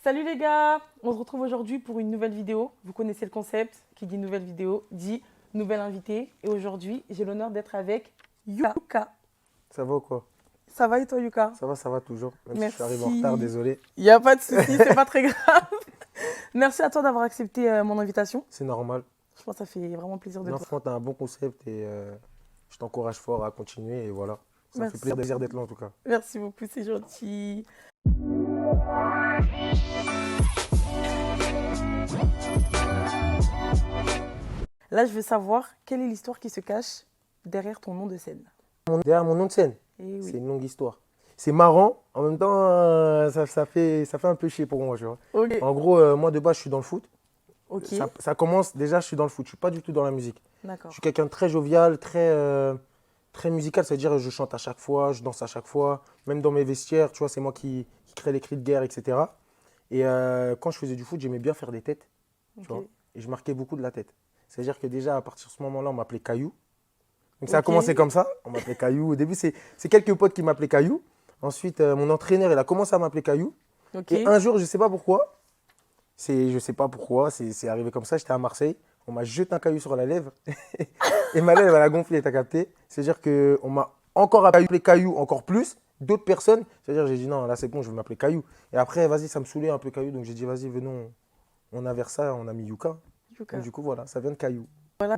Salut les gars, on se retrouve aujourd'hui pour une nouvelle vidéo. Vous connaissez le concept, qui dit nouvelle vidéo, dit nouvelle invitée. Et aujourd'hui, j'ai l'honneur d'être avec Yuka. Ça va ou quoi? Ça va et toi Yuka? Ça va toujours. Même si je suis arrivé en retard, Merci. désolé. Il n'y a pas de souci, c'est pas très grave. Merci à toi d'avoir accepté mon invitation. C'est normal. Je pense que ça fait vraiment plaisir de Non, te voir. franchement, t'as un bon concept et je t'encourage fort à continuer et voilà. Ça me fait Merci. plaisir d'être là en tout cas. Merci beaucoup, c'est gentil. Là, je veux savoir quelle est l'histoire qui se cache derrière ton nom de scène. Derrière mon nom de scène, Eh c'est oui. une longue histoire. C'est marrant, en même temps, ça fait un peu chier pour moi, tu vois. Ok. En gros, moi de base, je suis dans le foot. Ok. Ça commence, déjà, je suis dans le foot, je suis pas du tout dans la musique. Je D'accord. suis quelqu'un de très jovial, très musical, c'est-à-dire je chante à chaque fois, je danse à chaque fois, même dans mes vestiaires, tu vois, c'est moi qui crée les cris de guerre, etc. Et quand je faisais du foot, j'aimais bien faire des têtes, tu Ok. vois, et je marquais beaucoup de la tête. C'est-à-dire que déjà, à partir de ce moment-là, on m'appelait Caillou. Donc ça a Ok. commencé comme ça, on m'appelait Caillou. Au début, c'est quelques potes qui m'appelaient Caillou. Ensuite, mon entraîneur, il a commencé à m'appeler Caillou. Ok. Et un jour, je ne sais pas pourquoi, je sais pas pourquoi, c'est arrivé comme ça, j'étais à Marseille, on m'a jeté un caillou sur la lèvre et ma lèvre elle a gonflé, t'as capté? C'est-à-dire qu'on m'a encore appelé caillou encore plus, d'autres personnes, c'est-à-dire j'ai dit non, là c'est bon, je vais m'appeler caillou. Et après, vas-y, ça me saoulait un peu caillou, donc j'ai dit vas-y, venons, on inverse ça, on a mis Yuka. Yuka. Donc du coup, voilà, ça vient de caillou.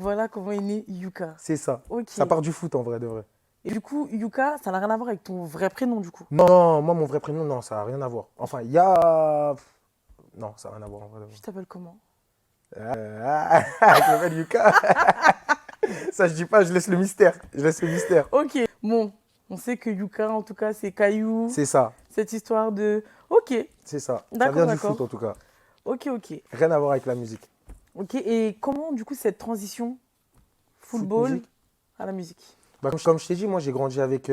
Voilà comment est né Yuka. C'est ça. Ok. Ça part du foot en vrai, de vrai. Et du coup, Yuka, ça n'a rien à voir avec ton vrai prénom du coup. Non, moi mon vrai prénom, non, ça n'a rien à voir. Enfin, il y a. Non, ça n'a rien à voir en vrai. De vrai. Tu t'appelles comment? Je m'appelle Yuka. Ça, je dis pas, je laisse le mystère. Je laisse le mystère. Ok. Bon, on sait que Yuka, en tout cas, c'est Caillou. C'est ça, Cette histoire de. Ok. c'est ça. Ça D'accord, vient du d'accord. foot en tout cas. Ok, ok. Rien à voir avec la musique. Ok. Et comment, du coup, cette transition Foot, football musique. à la musique? Bah, comme je t'ai dit, moi j'ai grandi avec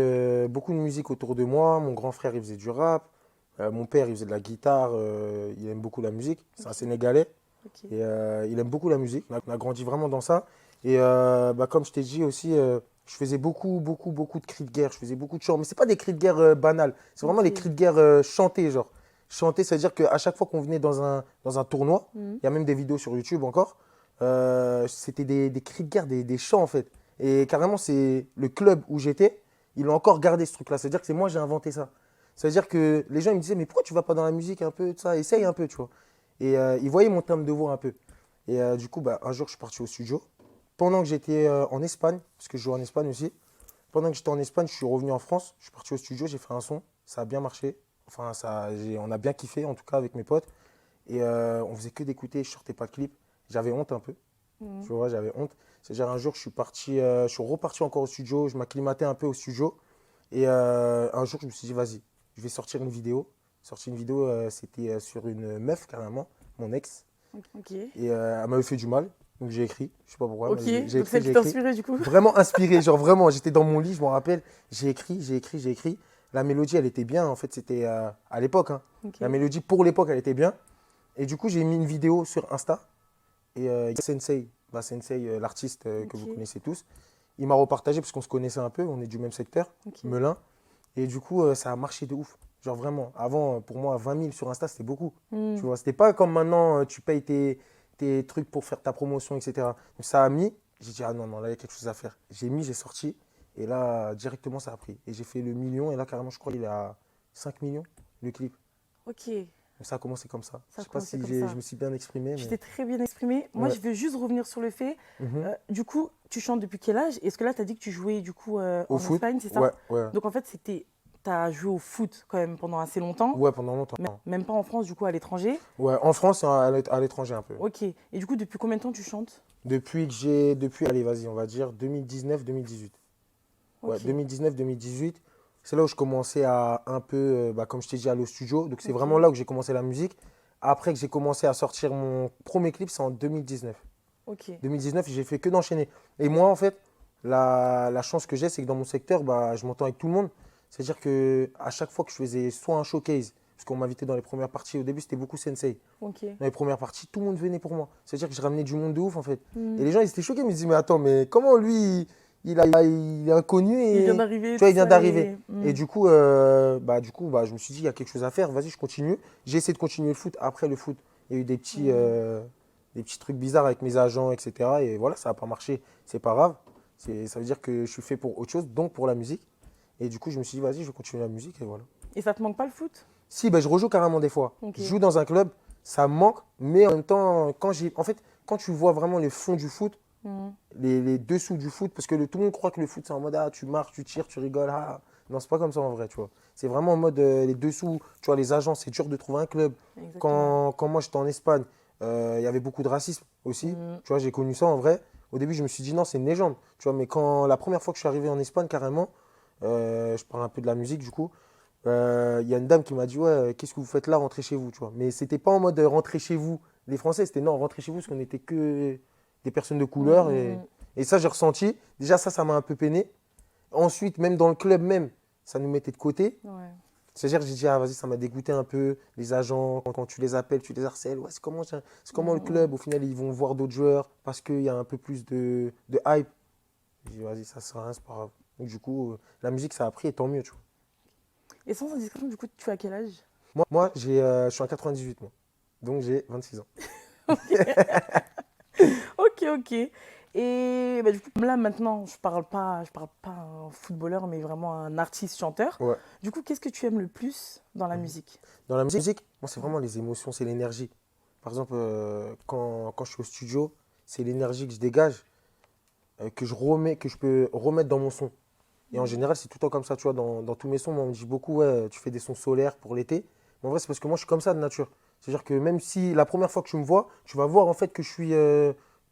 beaucoup de musique autour de moi. Mon grand frère il faisait du rap. Mon père il faisait de la guitare. Il aime beaucoup la musique. C'est un Sénégalais. Ok. Et il aime beaucoup la musique. On a grandi vraiment dans ça. Et bah, comme je t'ai dit aussi, je faisais beaucoup de cris de guerre. Je faisais beaucoup de chants. Mais c'est pas des cris de guerre banals. C'est vraiment Ok. les cris de guerre chantés, genre. Chantés, c'est-à-dire qu'à chaque fois qu'on venait dans un tournoi, Mhm. il y a même des vidéos sur YouTube encore, c'était des cris de guerre, des chants en fait. Et carrément, c'est le club où j'étais, ils ont encore gardé ce truc-là. C'est-à-dire que c'est moi, j'ai inventé ça. C'est-à-dire que les gens ils me disaient, mais pourquoi tu vas pas dans la musique un peu, tout ça, essaye un peu, tu vois. Et ils voyaient mon timbre de voix un peu. Et du coup, bah, un jour, je suis parti au studio. Pendant que j'étais en Espagne, parce que je joue en Espagne aussi, pendant que j'étais en Espagne, je suis revenu en France. Je suis parti au studio, j'ai fait un son. Ça a bien marché. Enfin, on a bien kiffé, en tout cas, avec mes potes. Et on faisait que d'écouter, je sortais pas de clip. J'avais honte un peu. Mhm. Tu vois, j'avais honte. C'est-à-dire, un jour, je suis reparti encore au studio. Je m'acclimatais un peu au studio. Et un jour, je me suis dit, vas-y, je vais sortir une vidéo. Sorti une vidéo, c'était sur une meuf, carrément, mon ex. Ok. Et elle m'avait fait du mal. Donc j'ai écrit, je sais pas pourquoi. Ok. Mais Donc celle qui j'ai t'a écrit. inspiré du coup. Vraiment inspiré, genre vraiment, j'étais dans mon lit, je m'en rappelle. J'ai écrit. La mélodie, elle était bien. En fait, c'était à l'époque. Hein. Ok. La mélodie, pour l'époque, elle était bien. Et du coup, j'ai mis une vidéo sur Insta. Et Sensei, l'artiste que vous Ok. connaissez tous, il m'a repartagé parce qu'on se connaissait un peu, on est du même secteur, Ok. Melun. Et du coup, ça a marché de ouf. Genre vraiment, avant, pour moi, 20 000 sur Insta, c'était beaucoup. Tu Mhm. vois, c'était pas comme maintenant, tu payes tes trucs pour faire ta promotion, etc. Donc ça a mis, j'ai dit, ah non, non, là, il y a quelque chose à faire. J'ai mis, j'ai sorti, et là, directement, ça a pris. Et j'ai fait le million, et là, carrément, je crois qu'il est à 5 millions, le clip. Ok. Donc ça a commencé comme ça. Ça a Je sais pas commencé si comme ça. je me suis bien exprimé, Tu mais. t'es très bien exprimé. Moi, Ouais. je veux juste revenir sur le fait. Mhm. Du coup, tu chantes depuis quel âge? Est-ce que là, tu as dit que tu jouais du coup Au en foot, Espagne, c'est ça? ouais, ouais. Donc en fait, tu as joué au foot quand même pendant assez longtemps, Ouais, pendant longtemps. même pas en France, du coup à l'étranger. Ouais, en France et à l'étranger un peu. Ok. Et du coup, depuis combien de temps tu chantes? Allez, vas-y, on va dire 2019-2018. Ouais, Ok. 2019-2018, c'est là où je commençais à un peu, bah, comme je t'ai dit, aller au studio. Donc c'est Ok. vraiment là que j'ai commencé la musique. Après que j'ai commencé à sortir mon premier clip, c'est en 2019. Ok. 2019, j'ai fait que d'enchaîner. Et moi, en fait, la chance que j'ai, c'est que dans mon secteur, bah, je m'entends avec tout le monde. C'est-à-dire que à chaque fois que je faisais soit un showcase, parce qu'on m'invitait dans les premières parties, au début, c'était beaucoup Sensei. Ok. Dans les premières parties, tout le monde venait pour moi. C'est-à-dire que je ramenais du monde de ouf, en fait. Et Hmm. les gens, ils étaient choqués, ils me disaient, mais attends, mais comment lui, il est inconnu Il et vient d'arriver, tu vois, il tout vient ça, d'arriver. et... Et du coup, je me suis dit, il y a quelque chose à faire, vas-y, je continue. J'ai essayé de continuer le foot. Après le foot, il y a eu des petits trucs bizarres avec mes agents, etc. Et voilà, ça n'a pas marché, c'est pas grave. Ça veut dire que je suis fait pour autre chose, donc pour la musique. Et du coup, je me suis dit, vas-y, je vais continuer la musique et voilà. Et ça te manque pas le foot? Si, ben, je rejoue carrément des fois. Ok. Je joue dans un club, ça me manque, mais en même temps, quand tu vois vraiment le fond du foot, Mhm. les dessous du foot, parce que tout le monde croit que le foot, c'est en mode, ah, tu marches, tu tires, tu rigoles, ah. Non, c'est pas comme ça en vrai, tu vois. C'est vraiment en mode, les dessous, tu vois, les agents, c'est dur de trouver un club. Exactement. Quand moi, j'étais en Espagne, il y avait beaucoup de racisme aussi. Mhm. Tu vois, j'ai connu ça en vrai. Au début, je me suis dit, non, c'est une légende. Tu vois, mais quand la première fois que je suis arrivé en Espagne, carrément, je parle un peu de la musique, du coup, il y a une dame qui m'a dit, ouais, qu'est-ce que vous faites là, rentrez chez vous, tu vois. Mais c'était pas en mode rentrez chez vous, les Français, c'était non, rentrez chez vous, parce qu'on n'était que des personnes de couleur. Mhm. Et ça, j'ai ressenti. Déjà, ça m'a un peu peiné. Ensuite, même dans le club même, ça nous mettait de côté. Ouais. C'est-à-dire que j'ai dit, ah, vas-y, ça m'a dégoûté un peu. Les agents, quand tu les appelles, tu les harcèles. Ouais, c'est comment le Mhm. club? Au final, ils vont voir d'autres joueurs parce qu'il y a un peu plus de hype. J'ai dit, vas-y, ça sert à rien, c'est pas grave. Donc, du coup, la musique, ça a pris et tant mieux, tu vois. Et sans indiscrétion, du coup, tu as quel âge? Moi je suis en 98, moi. Donc, j'ai 26 ans. Ok, ok. Et bah, du coup, là maintenant, je parle pas un footballeur, mais vraiment un artiste chanteur. Ouais. Du coup, qu'est-ce que tu aimes le plus dans la musique? Dans la musique, moi, c'est Ouais. vraiment les émotions, c'est l'énergie. Par exemple, quand je suis au studio, c'est l'énergie que je dégage, que je peux remettre dans mon son. Et en Mhm. général, c'est tout le temps comme ça, tu vois. Dans tous mes sons, moi, on me dit beaucoup, ouais, tu fais des sons solaires pour l'été. Mais en vrai, c'est parce que moi, je suis comme ça de nature. C'est-à-dire que même si la première fois que tu me vois, tu vas voir en fait que je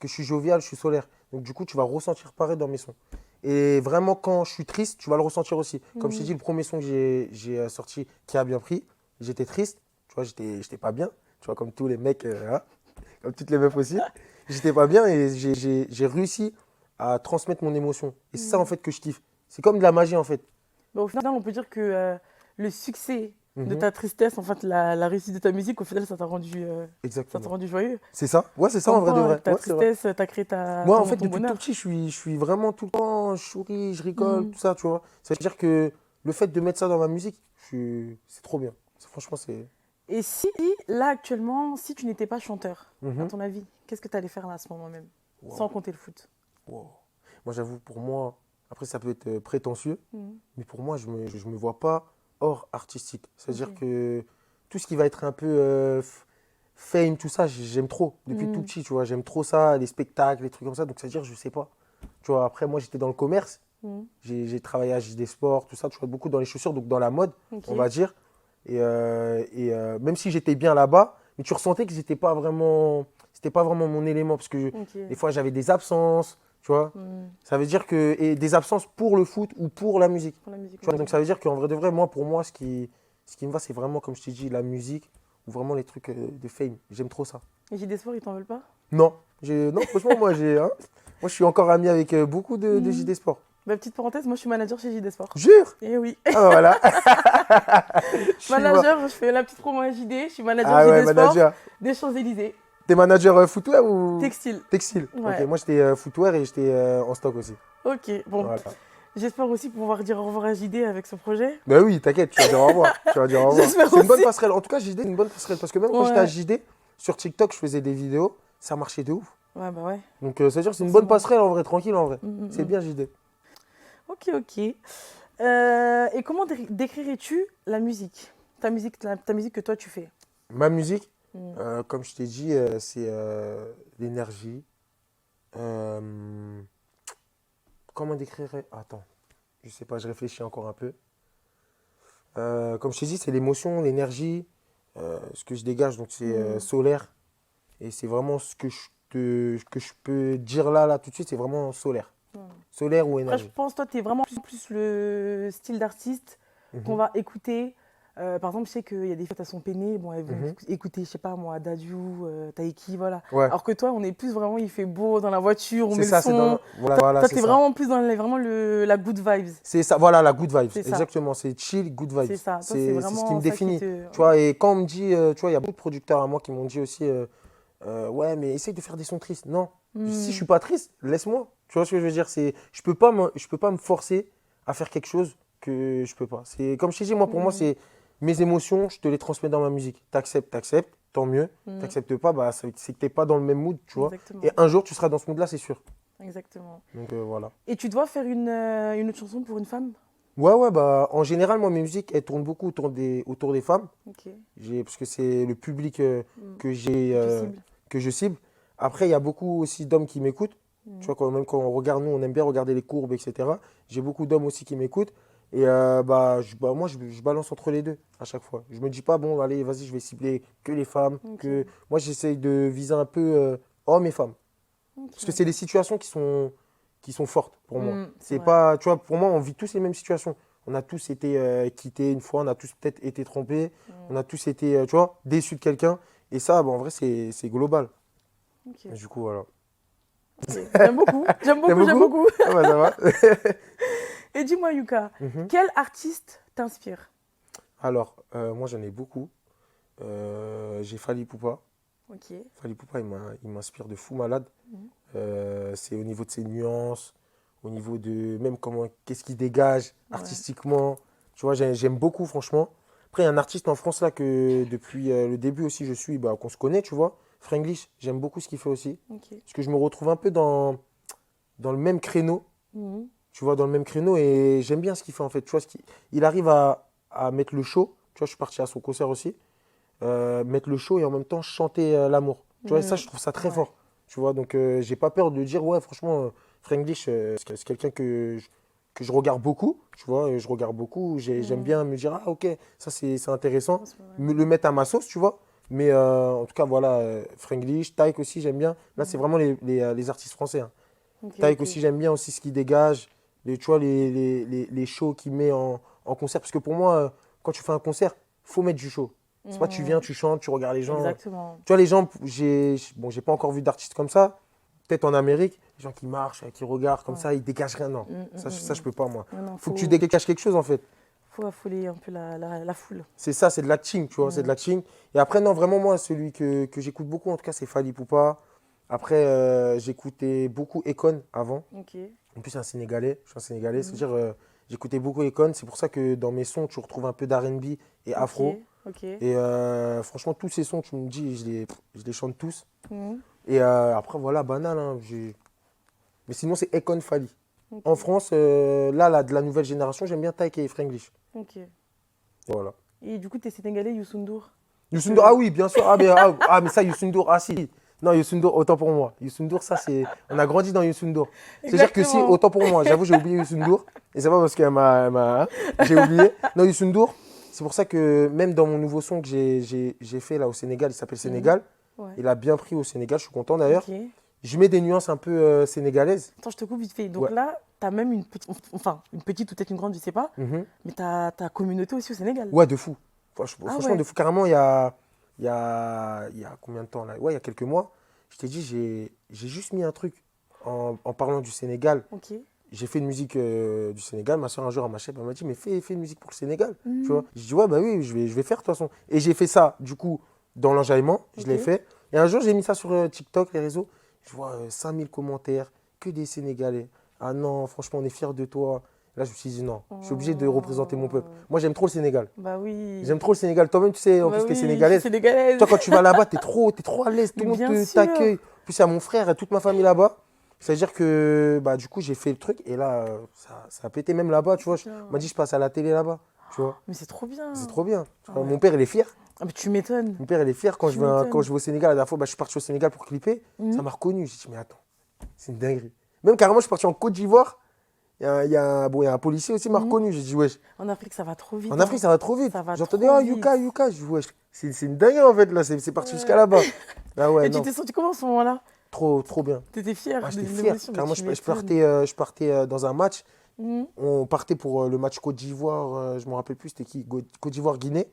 suis jovial, je suis solaire. Donc, du coup, tu vas ressentir pareil dans mes sons. Et vraiment, quand je suis triste, tu vas le ressentir aussi. Comme je t'ai Mhm. dit, le premier son que j'ai sorti qui a bien pris, j'étais triste. Tu vois, j'étais pas bien. Tu vois, comme tous les mecs, hein, comme toutes les meufs aussi. J'étais pas bien et j'ai réussi à transmettre mon émotion. Et c'est ça, en Mhm. fait, que je kiffe. C'est comme de la magie en fait. Bah, au final, on peut dire que le succès de Mhm. ta tristesse, en fait, la réussite de ta musique, au final, ça t'a Exactement. rendu joyeux. C'est ça. Ouais, c'est ça en Comme vrai de quoi, vrai. avec ta Ouais, c'est vrai. tristesse, t'as créé Moi, en fait, ton depuis tout bonheur. petit, je suis vraiment tout le temps, je souris, je rigole, Mhm. tout ça, tu vois. Ça veut dire que le fait de mettre ça dans ma musique, c'est trop bien. Franchement, c'est. Et si, là, actuellement, si tu n'étais pas chanteur, à Mhm. ton avis, qu'est-ce que tu allais faire là à ce moment même? Sans Wow, compter le foot. wow. Moi, j'avoue, pour moi, après, ça peut être prétentieux, Mhm. mais pour moi, je me vois pas hors artistique. Ok. C'est-à-dire que tout ce qui va être un peu fame, tout ça, j'aime trop. Depuis tout Mhm. petit, tu vois, j'aime trop ça, les spectacles, les trucs comme ça. Donc, c'est-à-dire, je sais pas. Tu vois, après, moi, j'étais dans le commerce. Mhm. J'ai travaillé à JD Sport, tout ça, tu vois, beaucoup dans les chaussures, donc dans la mode, Ok. on va dire. Même si j'étais bien là-bas, mais tu ressentais que c'était pas vraiment mon élément, parce que Ok. des fois, j'avais des absences, tu vois. Mhm. Ça veut dire que, et des absences pour le foot ou pour la musique. Pour la musique, Tu vois, ok. donc ça veut dire qu'en vrai de vrai, moi, pour moi, ce qui me va, c'est vraiment, comme je t'ai dit, la musique ou vraiment les trucs de fame. J'aime trop ça. Et JD Sport, ils t'en veulent pas? Non, non, franchement, moi, je suis encore ami avec beaucoup de Mhm. JD Sport. Bah, petite parenthèse, moi je suis manager chez JD Sport. Jure! Eh oui. Ah bah voilà. Je suis Manager, je fais la petite promo à JD, je suis manager Ah ouais, JD Sport manager. des Champs-Élysées. T'es manager footwear ou Textile. textile? Ok, Ouais. moi j'étais footwear et j'étais en stock aussi. Ok. Bon, Voilà. j'espère aussi pouvoir dire au revoir à JD avec ce projet. Bah oui, t'inquiète, tu vas dire au revoir. Tu vas dire au revoir. J'espère C'est une bonne aussi. passerelle. En tout cas, JD, c'est une bonne passerelle. Parce que même quand j'étais à Ouais. JD, sur TikTok, je faisais des vidéos. Ça marchait de ouf. Ouais, bah ouais. Donc, ça veut dire que c'est une bonne Forcément. passerelle en vrai, tranquille en vrai. Mm, mm, C'est mm. bien JD. Ok, ok. Et comment décrirais-tu la musique? Ta musique que toi tu fais? Ma musique, Mm. comme je t'ai dit, c'est l'énergie. Euh, Comment décrire? Attends, je sais pas, je réfléchis encore un peu. Comme je t'ai dit, c'est l'émotion, l'énergie, ce que je dégage, donc c'est Mm. solaire. Et c'est vraiment ce que je peux dire là, tout de suite, c'est vraiment solaire. Mm. Solaire ou Après, je énergie. pense toi tu es vraiment plus le style d'artiste qu'on Mhm, va écouter. Par exemple, je sais qu'il y a des filles, elles sont peinées, bon, elles vont mhm. écouter, je sais pas moi, Dadju, Taiki, voilà. Ouais, Alors que toi, on est plus vraiment, il fait beau dans la voiture, on c'est met le ça, c'est son. dans. Voilà, Toi, c'est t'es ça. vraiment plus dans la good vibes. C'est ça, voilà, la good vibes. C'est ça, Exactement, c'est chill, good vibes. c'est ça. Toi, c'est C'est ce qui vraiment me ça qui définit. te. Tu vois, et quand on me dit, tu vois, il y a beaucoup de producteurs à moi qui m'ont dit aussi, ouais, mais essaye de faire des sons tristes. Non, si je Hmm. suis pas triste, laisse-moi. Tu vois ce que je veux dire? Je peux pas me forcer à faire quelque chose que je peux pas. C'est comme je t'ai dit, moi, pour moi, c'est mes émotions, je te les transmets dans ma musique. T'acceptes, t'acceptes, tant mieux. T'acceptes pas, bah, c'est que t'es pas dans le même mood, tu vois. Exactement. Et un jour, tu seras dans ce mood-là, c'est sûr. Exactement. Donc voilà. Et tu dois faire une autre chanson pour une femme? Ouais, bah, en général, moi, mes musiques, elles tournent beaucoup autour des femmes. Ok. Parce que c'est le public que Tu cibles. que je cible. Après, il y a beaucoup aussi d'hommes qui m'écoutent. Tu vois, même quand on regarde, nous, on aime bien regarder les courbes, etc. J'ai beaucoup d'hommes aussi qui m'écoutent. Et moi, je balance entre les deux à chaque fois. Je me dis pas, bon, allez, vas-y, je vais cibler que les femmes. Ok. Moi, j'essaye de viser un peu hommes et femmes. Ok. Parce que c'est des situations qui sont fortes pour moi. C'est C'est vrai. pas, tu vois, pour moi, on vit tous les mêmes situations. On a tous été quittés une fois, on a tous peut-être été trompés, on a tous été, tu vois, déçus de quelqu'un. Et ça, bah, en vrai, c'est global. Ok. Et du coup, voilà. Ok. J'aime beaucoup. J'aime beaucoup. T'aimes J'aime beaucoup? beaucoup. Ah bah, ça va. Et dis-moi, Yuka, Mhm. quel artiste t'inspire? Alors, moi, j'en ai beaucoup. J'ai Fally Ipupa. Ok. Fally Ipupa, il m'inspire de fou malade. C'est au niveau de ses nuances, au niveau de même qu'est-ce qu'il dégage artistiquement. Tu vois, j'aime beaucoup, franchement. Après, il y a un artiste en France là que depuis le début aussi je suis, bah, qu'on se connaît, tu vois. Franglish, j'aime beaucoup ce qu'il fait aussi. Ok. Parce que je me retrouve un peu dans le même créneau, Mhm. tu vois, dans le même créneau et j'aime bien ce qu'il fait en fait. Tu vois, il arrive à mettre le show. Tu vois, je suis parti à son concert aussi. Mettre le show et en même temps chanter l'amour. Tu vois, et ça, je trouve ça très Ouais. fort. Tu vois, donc j'ai pas peur de dire, ouais, franchement, Franglish, c'est quelqu'un que je regarde beaucoup. Tu vois, je regarde beaucoup. J'aime bien me dire, ah, ok, ça, c'est intéressant. C'est vrai. Le mettre à ma sauce, tu vois. Mais en tout cas, voilà, Franglish, Taïk aussi, j'aime bien. Là, c'est vraiment les artistes français, hein. Ok, Taïk ok. aussi, j'aime bien aussi ce qu'il dégage. Tu vois, les shows qu'il met en concert. Parce que pour moi, quand tu fais un concert, faut mettre du show. C'est pas tu viens, tu chantes, tu regardes les gens. Exactement. Tu vois, les gens, j'ai pas encore vu d'artistes comme ça. Peut-être en Amérique, les gens qui marchent, qui regardent comme ça, ils dégagent rien. Non, ça, je peux pas, moi. Non, non, Faut que tu dégages quelque chose, en fait. faut affoler un peu la foule. C'est ça, c'est de l'acting, tu vois, c'est de l'acting. Et après, non, vraiment, moi, celui que j'écoute beaucoup, en tout cas, c'est Fally Ipupa. Après, j'écoutais beaucoup Akon avant. Ok. En plus, c'est un Sénégalais, je suis un Sénégalais. C'est-à-dire, j'écoutais beaucoup Akon. C'est pour ça que dans mes sons, tu retrouves un peu d'R&B et afro. Ok. Et franchement, tous ces sons, tu me dis, je les chante tous. Mhm. Et après, voilà, banal, hein, mais sinon, c'est Akon Fally. Ok. En France, là, de la nouvelle génération, j'aime bien Taïk et Franglish. Ok. Voilà. Et du coup, t'es sénégalais, Youssou N'Dour. Youssou N'Dour, ah oui, bien sûr. Mais ça, Youssou N'Dour, ah si. Non, Youssou N'Dour, autant pour moi. Youssou N'Dour, ça, c'est. On a grandi dans Youssou N'Dour. C'est-à-dire que si, Exactement. autant pour moi, j'avoue, j'ai oublié Youssou N'Dour. Et c'est pas parce qu'elle hein, j'ai oublié. Non, Youssou N'Dour, c'est pour ça que même dans mon nouveau son que j'ai fait là au Sénégal, il s'appelle Sénégal. Ouais. Il a bien pris au Sénégal, je suis content d'ailleurs. Ok. Je mets des nuances un peu sénégalaises. Attends, je te coupe vite fait. Donc Ouais. là, t'as même une petite ou peut-être une grande, je sais pas, Mhm. mais t'as ta communauté aussi au Sénégal. Ouais, de fou. Franchement, ouais. de fou. Carrément, il y a combien de temps là? Ouais, il y a quelques mois. Je t'ai dit, j'ai juste mis un truc en parlant du Sénégal. Ok. J'ai fait une musique du Sénégal. Ma soeur, un jour, elle m'a dit, mais fais une musique pour le Sénégal. Mhm. Tu vois? J'ai dit, ouais, bah oui, je vais faire de toute façon. Et j'ai fait ça, du coup, dans l'enjaillement. Je l'ai Ok. fait. Et un jour, j'ai mis ça sur TikTok, les réseaux. Je vois 5000 commentaires, que des Sénégalais. Ah non, franchement, on est fiers de toi. Là, je me suis dit, non, je suis obligé de représenter mon peuple. Moi, j'aime trop le Sénégal. Bah oui. J'aime trop le Sénégal. Toi-même, tu sais, en Bah plus, t'es oui, je suis sénégalaise. sénégalaise. Toi, quand tu vas là-bas, t'es trop à l'aise. Tout le Mais monde bien sûr. t'accueille. En plus, il y a mon frère et toute ma famille là-bas. C'est-à-dire que, bah, du coup, j'ai fait le truc. Et là, ça a pété même là-bas. Tu vois, Bien. on m'a dit, je passe à la télé là-bas. Tu vois, Mais c'est trop bien. c'est trop bien. Tu vois, Ouais. Mon père, il est fier. Ah, mais tu m'étonnes. Mon père, il est fier quand Tu je vais, m'étonnes. quand je vais au Sénégal. La dernière fois, bah, je suis parti au Sénégal pour clipper. Mhm. Ça m'a reconnu. J'ai dit, mais attends, c'est une dinguerie. Même carrément, je suis parti en Côte d'Ivoire. Il y a un policier aussi qui m'a Mhm. reconnu. J'ai dit, wesh. En Afrique, ça va trop vite. En hein. Afrique, ça va trop vite. Ça va J'entendais, trop oh, vite. Yuka, Yuka. Je dis, wesh, c'est une dinguerie en fait, là. C'est parti jusqu'à là-bas. Ah ouais, Et non, tu t'es senti comment à ce moment-là? trop bien. T'étais fière Ah, de j'étais fier. l'émotion, mais Carrément, tu je m'étonnes. je partais dans un match. Mhm. On partait pour le match Côte d'Ivoire. Je ne me rappelle plus, c'était qui? Côte d'Ivoire-Guinée.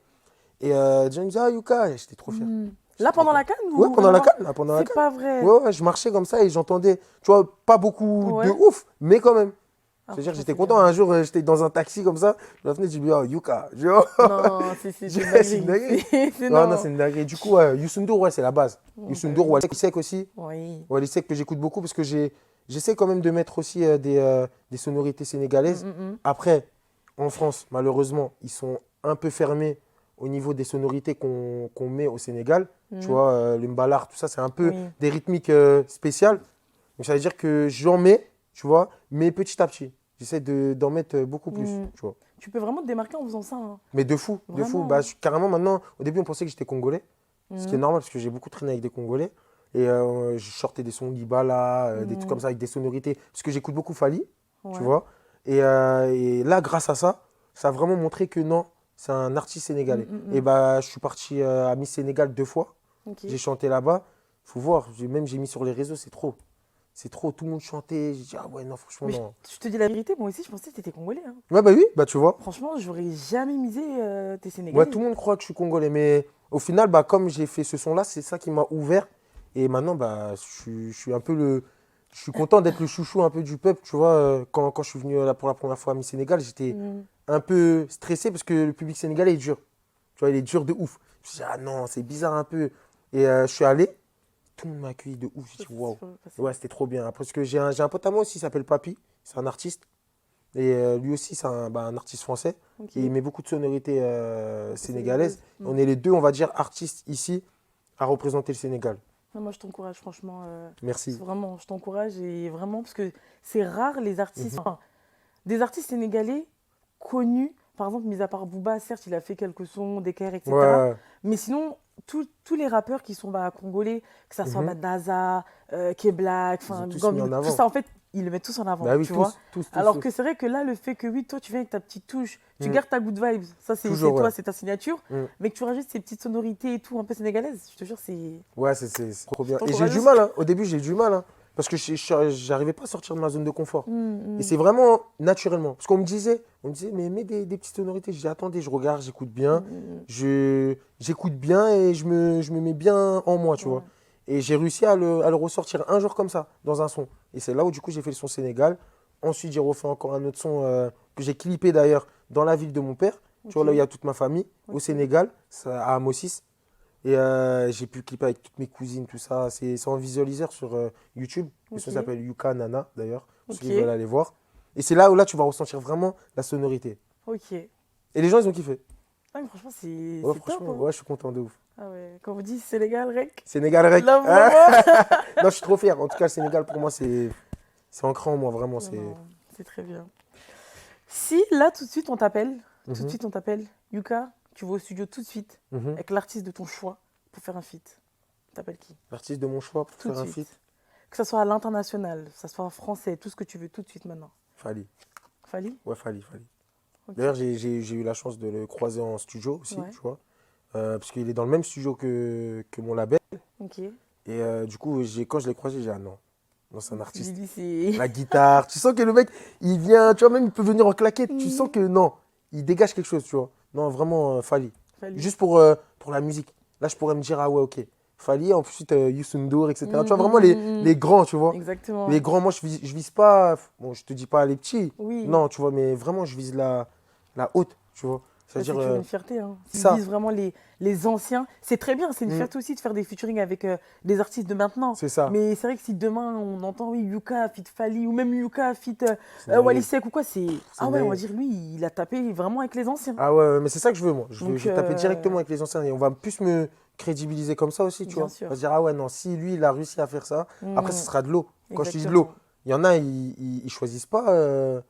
Et les gens me disaient, ah, Yuka. Et j'étais trop fier. Mhm. Là, pendant la CAN ou Ouais, pendant la vraiment? CAN. Pendant la C'est CAN. pas vrai. Ouais, je marchais comme ça et j'entendais, tu vois, pas beaucoup Ouais. de ouf, mais quand même. Ah, C'est-à-dire, franchement, j'étais c'est content. bien. Un jour, j'étais dans un taxi comme ça. Je la fenêtre, j'ai dit, oh, Yuka. J'ai dit, oh. Non, c'est C'est une une dinguerie. dinguerie. C'est Non, non. c'est une dinguerie. Du coup, Youssou N'Dour, ouais, c'est la base. Youssou bah N'Dour, oui. Wally Seck aussi. Oui. Wally Seck que j'écoute beaucoup parce que j'essaie quand même de mettre aussi des sonorités sénégalaises. Après, en France, malheureusement, ils sont un peu fermés au niveau des sonorités qu'on met au Sénégal. Tu vois, le mbalar, tout ça, c'est un peu Oui. des rythmiques spéciales. Donc, ça veut dire que j'en mets, tu vois, mais petit à petit. J'essaie d'en mettre beaucoup plus, tu vois. Tu peux vraiment te démarquer en faisant ça, hein. Mais de fou, de fou. Vraiment, Bah, hein. carrément, maintenant, au début, on pensait que j'étais congolais. Ce qui est Mhm. normal parce que j'ai beaucoup traîné avec des Congolais. Et je sortais des sons Libala, des trucs comme ça avec des sonorités. Parce que j'écoute beaucoup Fali, tu Ouais. vois. Et là, grâce à ça, ça a vraiment montré que non, c'est un artiste sénégalais. Et bah, je suis parti à Miss Sénégal 2 fois. Ok. J'ai chanté là-bas. Faut voir, j'ai mis sur les réseaux, c'est trop. C'est trop, tout le monde chantait. J'ai dit, ah ouais, non, franchement, Mais non. je te dis la vérité, moi aussi, je pensais que t'étais congolais, hein. Ouais, bah oui, bah tu vois. Franchement, j'aurais jamais misé t'es Ouais, sénégalais. tout le monde croit que je suis congolais, mais au final, bah, comme j'ai fait ce son-là, c'est ça qui m'a ouvert. Et maintenant, bah, je suis un peu le. Je suis content d'être le chouchou un peu du peuple, tu vois. Quand je suis venu là pour la première fois à Miss Sénégal, j'étais Mhm. un peu stressé parce que le public sénégalais est dur. Tu vois, il est dur de ouf. Je me suis dit, ah non, c'est bizarre un peu. Et je suis allé, tout le monde m'a accueilli de ouf. J'ai Ça, dit, c'est waouh. pas facile. Ouais, c'était trop bien. Parce que j'ai un pote à moi aussi, il s'appelle Papy. C'est un artiste. Et lui aussi, c'est un artiste français. Ok. Et il met beaucoup de sonorités C'est sénégalaises. sénégalaise. On est les deux, on va dire, artistes ici à représenter le Sénégal. Non, moi, je t'encourage, franchement. Merci. Vraiment, je t'encourage et vraiment, parce que c'est rare les artistes, enfin, des artistes sénégalais connus. Par exemple, mis à part Booba, certes, il a fait quelques sons, des KR, etc. Ouais. Mais sinon, tous les rappeurs qui sont congolais, que ça soit Mhm. Naza, K-Black, Ils ont enfin, tous mis Gambino, en tout avant. ça, en fait, ils le mettent tous en avant, Bah oui, tu vois. tous, tous, tous, Alors que tous. c'est vrai que là, le fait que oui, toi, tu viens avec ta petite touche, tu Mm. gardes ta good vibes, ça, c'est Toujours, toi, ouais. c'est ta signature, Mm. mais que tu rajoutes ces petites sonorités et tout, un peu sénégalaises, je te jure, c'est. Ouais, c'est trop Je bien. Et j'ai eu t'encourage du aussi. mal, hein. Au début, j'ai eu du mal, hein, parce que j'arrivais pas à sortir de ma zone de confort. Et Mm, c'est vraiment naturellement. Parce qu'on me disait, mais mets des petites sonorités. Je dis, attendez, je regarde, j'écoute bien. J'écoute bien et je me mets bien en moi, tu vois. ouais. Et j'ai réussi à le ressortir un jour comme ça, dans un son. Et c'est là où, du coup, j'ai fait le son Sénégal. Ensuite, j'ai refait encore un autre son que j'ai clippé d'ailleurs dans la ville de mon père. Tu vois, Ok, là où il y a toute ma famille, au ok, Sénégal, à Amossis. Et j'ai pu clipper avec toutes mes cousines, tout ça. C'est en visualiseur sur YouTube. Le son ok, s'appelle Yuka Nana, d'ailleurs, pour ceux qui veulent ok, aller voir. Et c'est là où là, tu vas ressentir vraiment la sonorité. ok. Et les gens, ils ont kiffé. Ah, mais franchement, c'est Ouais, c'est top, franchement, hein. ouais, je suis content de ouf. Ah ouais, quand vous dites Sénégal, rec, Sénégal rec. là Hein. vraiment. Non, je suis trop fier. En tout cas, le Sénégal, pour moi, c'est ancré en moi, vraiment. Non, C'est. non, c'est très bien. Si là, tout de suite, on t'appelle, Mhm, Yuka, tu vas au studio tout de suite, mhm. avec l'artiste de ton choix, pour faire un feat. T'appelles qui? L'artiste de mon choix pour Tout de faire un feat, suite. Que ça soit à l'international, que ça soit en français, tout ce que tu veux, tout de suite maintenant. Fali. Fali? Ouais, Fali. Ok. D'ailleurs, j'ai eu la chance de le croiser en studio aussi, Ouais, tu vois. Parce qu'il est dans le même studio que mon label. ok. Et du coup, quand je l'ai croisé, j'ai dit, ah non, non, c'est un Tu dis, artiste. lui, c'est. La guitare, tu sens que le mec, il vient, tu vois, même il peut venir en claquette. Tu sens Mhm. que non, il dégage quelque chose, tu vois. Non, vraiment, Fali. Fali. Juste pour la musique. Là, je pourrais me dire, ah ouais, ok. Fali, ensuite Youssou N'Dour, etc. Tu vois, vraiment les grands, tu vois. Les Exactement. grands, moi, je vise pas, bon, je te dis pas les petits. Oui. Non, tu vois, mais vraiment, je vise la haute, tu vois. Ça, C'est-à-dire, c'est toujours une fierté, hein. S'ils ça, visent vraiment les anciens, c'est très bien. C'est une Mm, fierté aussi de faire des featuring avec des artistes de maintenant. c'est ça. Mais c'est vrai que si demain on entend oui, Yuka, fit Fali, ou même Yuka, fit C'est Wally naïf. Seck ou quoi, c'est. C'est Ah ouais, on va naïf. dire lui, il a tapé vraiment avec les anciens. Ah ouais, ouais, mais c'est ça que je veux, moi. Je Donc, veux taper directement avec les anciens et on va plus me crédibiliser comme ça aussi, tu bien vois. On va se sûr. dire, ah ouais, non, si lui, il a réussi à faire ça, après, ce Mm, sera de l'eau. Quand je te dis de l'eau, exactement. il y en a, ils choisissent pas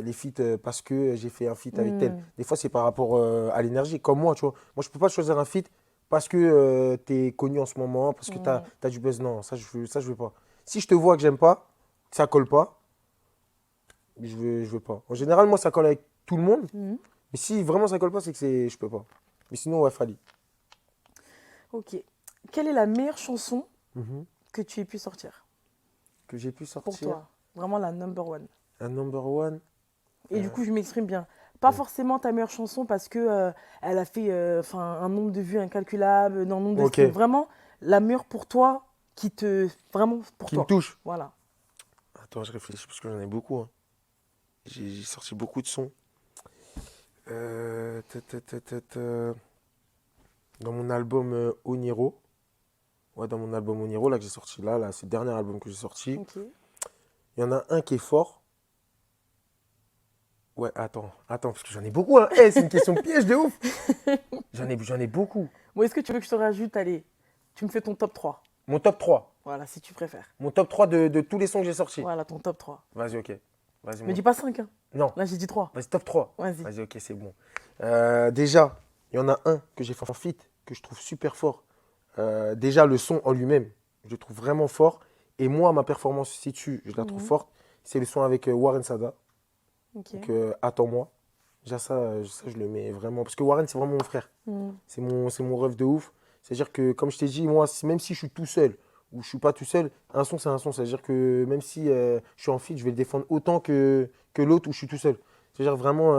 les feats parce que j'ai fait un feat avec tel. Mm, Des fois, c'est par rapport à l'énergie, comme moi, tu vois. Moi, je peux pas choisir un feat parce que tu es connu en ce moment, parce que tu as, mm, du buzz. Non, ça, je veux pas. Si je te vois que j'aime pas, que ça colle pas, je veux pas. En général, moi, ça colle avec tout le monde. mm. Mais si vraiment ça colle pas, c'est que je peux pas. Mais sinon, ouais, Fali. Ok. Quelle est la meilleure chanson Mhm. que tu aies pu sortir Que j'ai pu pour sortir. toi? Vraiment la number one. Un number one. Et du euh, coup, je m'exprime bien. Pas ouais. forcément ta meilleure chanson parce que elle a fait un nombre de vues incalculable, un nombre de Ok. streams. Vraiment, la meilleure pour toi, qui te. Vraiment pour Qui me toi. touche. Voilà. Attends, je réfléchis parce que j'en ai beaucoup, hein. J'ai sorti beaucoup de sons. Dans mon album Oniro. Ouais, dans mon album Oniro, là que j'ai sorti là, c'est le dernier album que j'ai sorti. Ok. Il y en a un qui est fort. Ouais, attends, parce que j'en ai beaucoup, hein. Eh, c'est une question piège de ouf. J'en ai beaucoup. Bon, est-ce que tu veux que je te rajoute? Allez, tu me fais ton top 3. Mon top 3. Voilà, si tu préfères. Mon top 3 de tous les sons que j'ai sortis. Voilà, ton top 3. Vas-y, ok. Vas-y, Me dis pas 5, hein. Non, Là, j'ai dit 3. vas-y, top 3. Vas-y. Vas-y, ok, c'est bon. Déjà, il y en a un que j'ai fait en feat, que je trouve super fort. Déjà, le son en lui-même, je le trouve vraiment fort. Et moi, ma performance aussi dessus, je la trouve forte. C'est le son avec Warren Sada. Ok. Donc, Attends-moi. Déjà, ça, je le mets vraiment. Parce que Warren, c'est vraiment mon frère. Mm. C'est mon rêve de ouf. C'est-à-dire que, comme je t'ai dit, moi, même si je suis tout seul ou je suis pas tout seul, un son, c'est un son. C'est-à-dire que même si je suis en feat, je vais le défendre autant que l'autre où je suis tout seul. C'est-à-dire vraiment,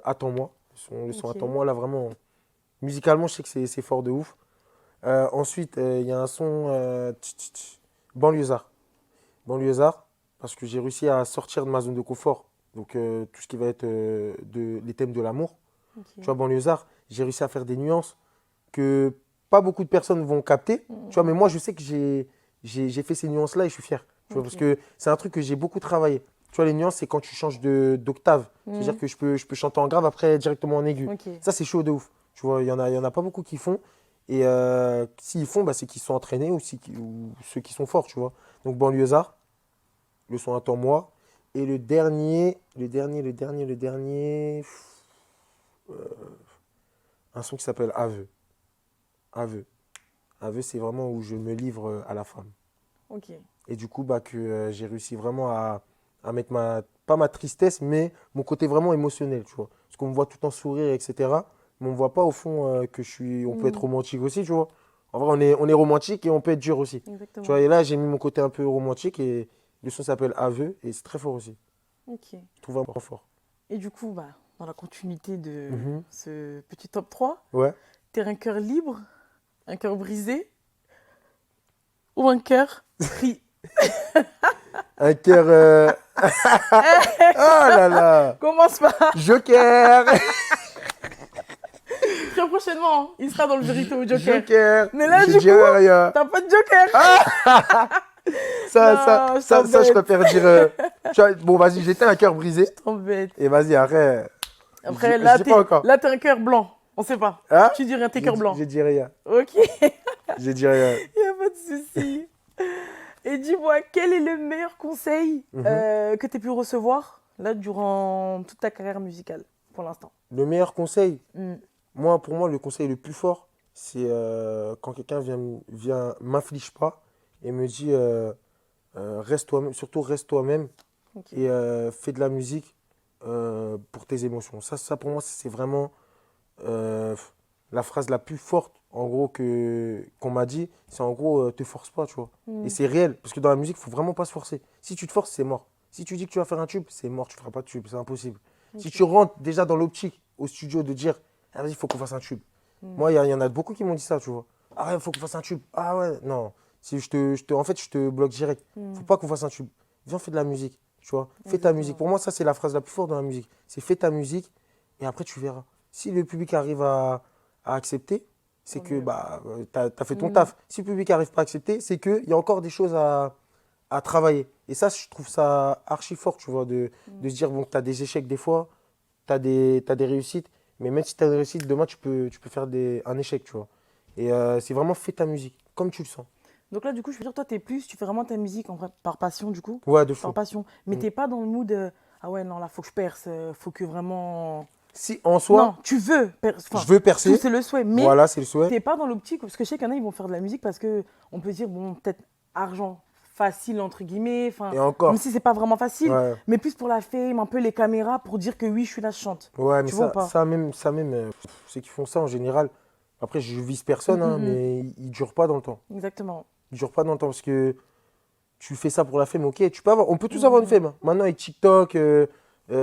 Attends-moi. Le son Ok. Attends-moi, là, vraiment, musicalement, je sais que c'est fort de ouf. Ensuite, il y a un son Banlieusard. Banlieusard, parce que j'ai réussi à sortir de ma zone de confort. Donc, tout ce qui va être les thèmes de l'amour. Ok. Tu vois, Banlieusard, j'ai réussi à faire des nuances que pas beaucoup de personnes vont capter. Tu vois, mais moi, je sais que j'ai fait ces nuances-là et je suis fier. Tu vois, Ok. parce que c'est un truc que j'ai beaucoup travaillé. Tu vois, les nuances, c'est quand tu changes d'octave. C'est-à-dire que je peux chanter en grave, après directement en aigu. Ok. Ça, c'est chaud de ouf. Tu vois, il y en a pas beaucoup qui font. Et s'ils font, bah, c'est qu'ils sont entraînés ou ceux qui sont forts, tu vois. Donc, Banlieusard, le son Attends-moi. Et le dernier, un son qui s'appelle Aveu. Aveu. Aveu, c'est vraiment où je me livre à la femme. Ok. Et du coup, bah, que j'ai réussi vraiment à mettre pas ma tristesse, mais mon côté vraiment émotionnel, tu vois. Parce qu'on me voit tout le temps sourire, etc. Mais on ne voit pas au fond on peut être romantique aussi, tu vois. En vrai, on est romantique et on peut être dur aussi. Tu vois, Exactement. et là, j'ai mis mon côté un peu romantique et le son s'appelle Aveu et c'est très fort aussi. Ok. Je trouve vraiment fort. Et du coup, bah, dans la continuité de Mhm. ce petit top 3, Ouais. t'es un cœur libre, un cœur brisé ou un cœur pris? Un cœur. Oh là là! Commence pas. Joker! Très prochainement, hein, il sera dans le Vérité au Joker. Joker! Mais là, Je du dirais coup, rien. t'as pas de Joker. Non, je Ça, je t'embête. préfère dire. Tu vois, bon, vas-y, j'étais un cœur brisé. T'embêtes. Et vas-y, arrête. Après, Je dis pas encore. là, t'es un cœur blanc. On sait pas. Hein? Tu dis rien, t'es cœur blanc. J'ai dit rien. Ok, J'ai dit rien. il n'y a pas de souci. Et dis-moi, quel est le meilleur conseil que tu aies pu recevoir là durant toute ta carrière musicale pour l'instant? Le meilleur conseil, Mm. pour moi, le conseil le plus fort, c'est quand quelqu'un vient m'inflige pas et me dit reste toi-même, surtout reste toi-même Ok. et fais de la musique pour tes émotions. Ça pour moi, c'est vraiment euh, la phrase la plus forte, en gros, qu'on m'a dit. C'est en gros, te force pas, tu vois. Mm. Et c'est réel, parce que dans la musique, il faut vraiment pas se forcer. Si tu te forces, c'est mort. Si tu dis que tu vas faire un tube, c'est mort, tu feras pas de tube, c'est impossible. Si Ok. tu rentres déjà dans l'optique au studio de dire, ah, vas-y, il faut qu'on fasse un tube. Moi, il y en a beaucoup qui m'ont dit ça, tu vois. Ah ouais, il faut qu'on fasse un tube. Ah ouais, non. Si en fait, je te bloque direct. Faut pas qu'on fasse un tube. Viens, fais de la musique, tu vois. Fais ta Exactement. musique. Pour moi, ça, c'est la phrase la plus forte dans la musique. C'est fais ta musique et après, tu verras. Si le public arrive à accepter, c'est que bah, tu as fait ton taf. Si le public n'arrive pas à accepter, c'est qu'il y a encore des choses à travailler. Et ça, je trouve ça archi fort, tu vois, de se dire, bon, tu as des échecs des fois, t'as des réussites, mais même si tu as des réussites, demain, tu peux faire un échec, tu vois. Et c'est vraiment fais ta musique, comme tu le sens. Donc là, du coup, je veux dire, toi, tu fais vraiment ta musique en vrai, par passion, du coup. Ouais, de Par fou. passion. Mais Mm. t'es pas dans le mood, ah ouais, non, là, faut que je perce, faut que vraiment. Si en soi, Non, tu veux. je veux Tout, percer, c'est le souhait. Mais voilà, c'est le souhait. t'es pas dans l'optique, parce que je sais qu'il y en a, ils vont faire de la musique parce que on peut dire, bon, peut-être argent facile, entre guillemets. Enfin, Et encore. même si c'est pas vraiment facile, Ouais, mais plus pour la fame, un peu les caméras, pour dire que oui, je suis là, je chante. ouais, mais Tu vois ou pas? ça même ceux qui font ça en général, après, je vise personne, hein, mais ils durent pas dans le temps. Exactement. Ils durent pas dans le temps parce que tu fais ça pour la fame, ok. On peut tous avoir une fame, hein. Maintenant, avec TikTok,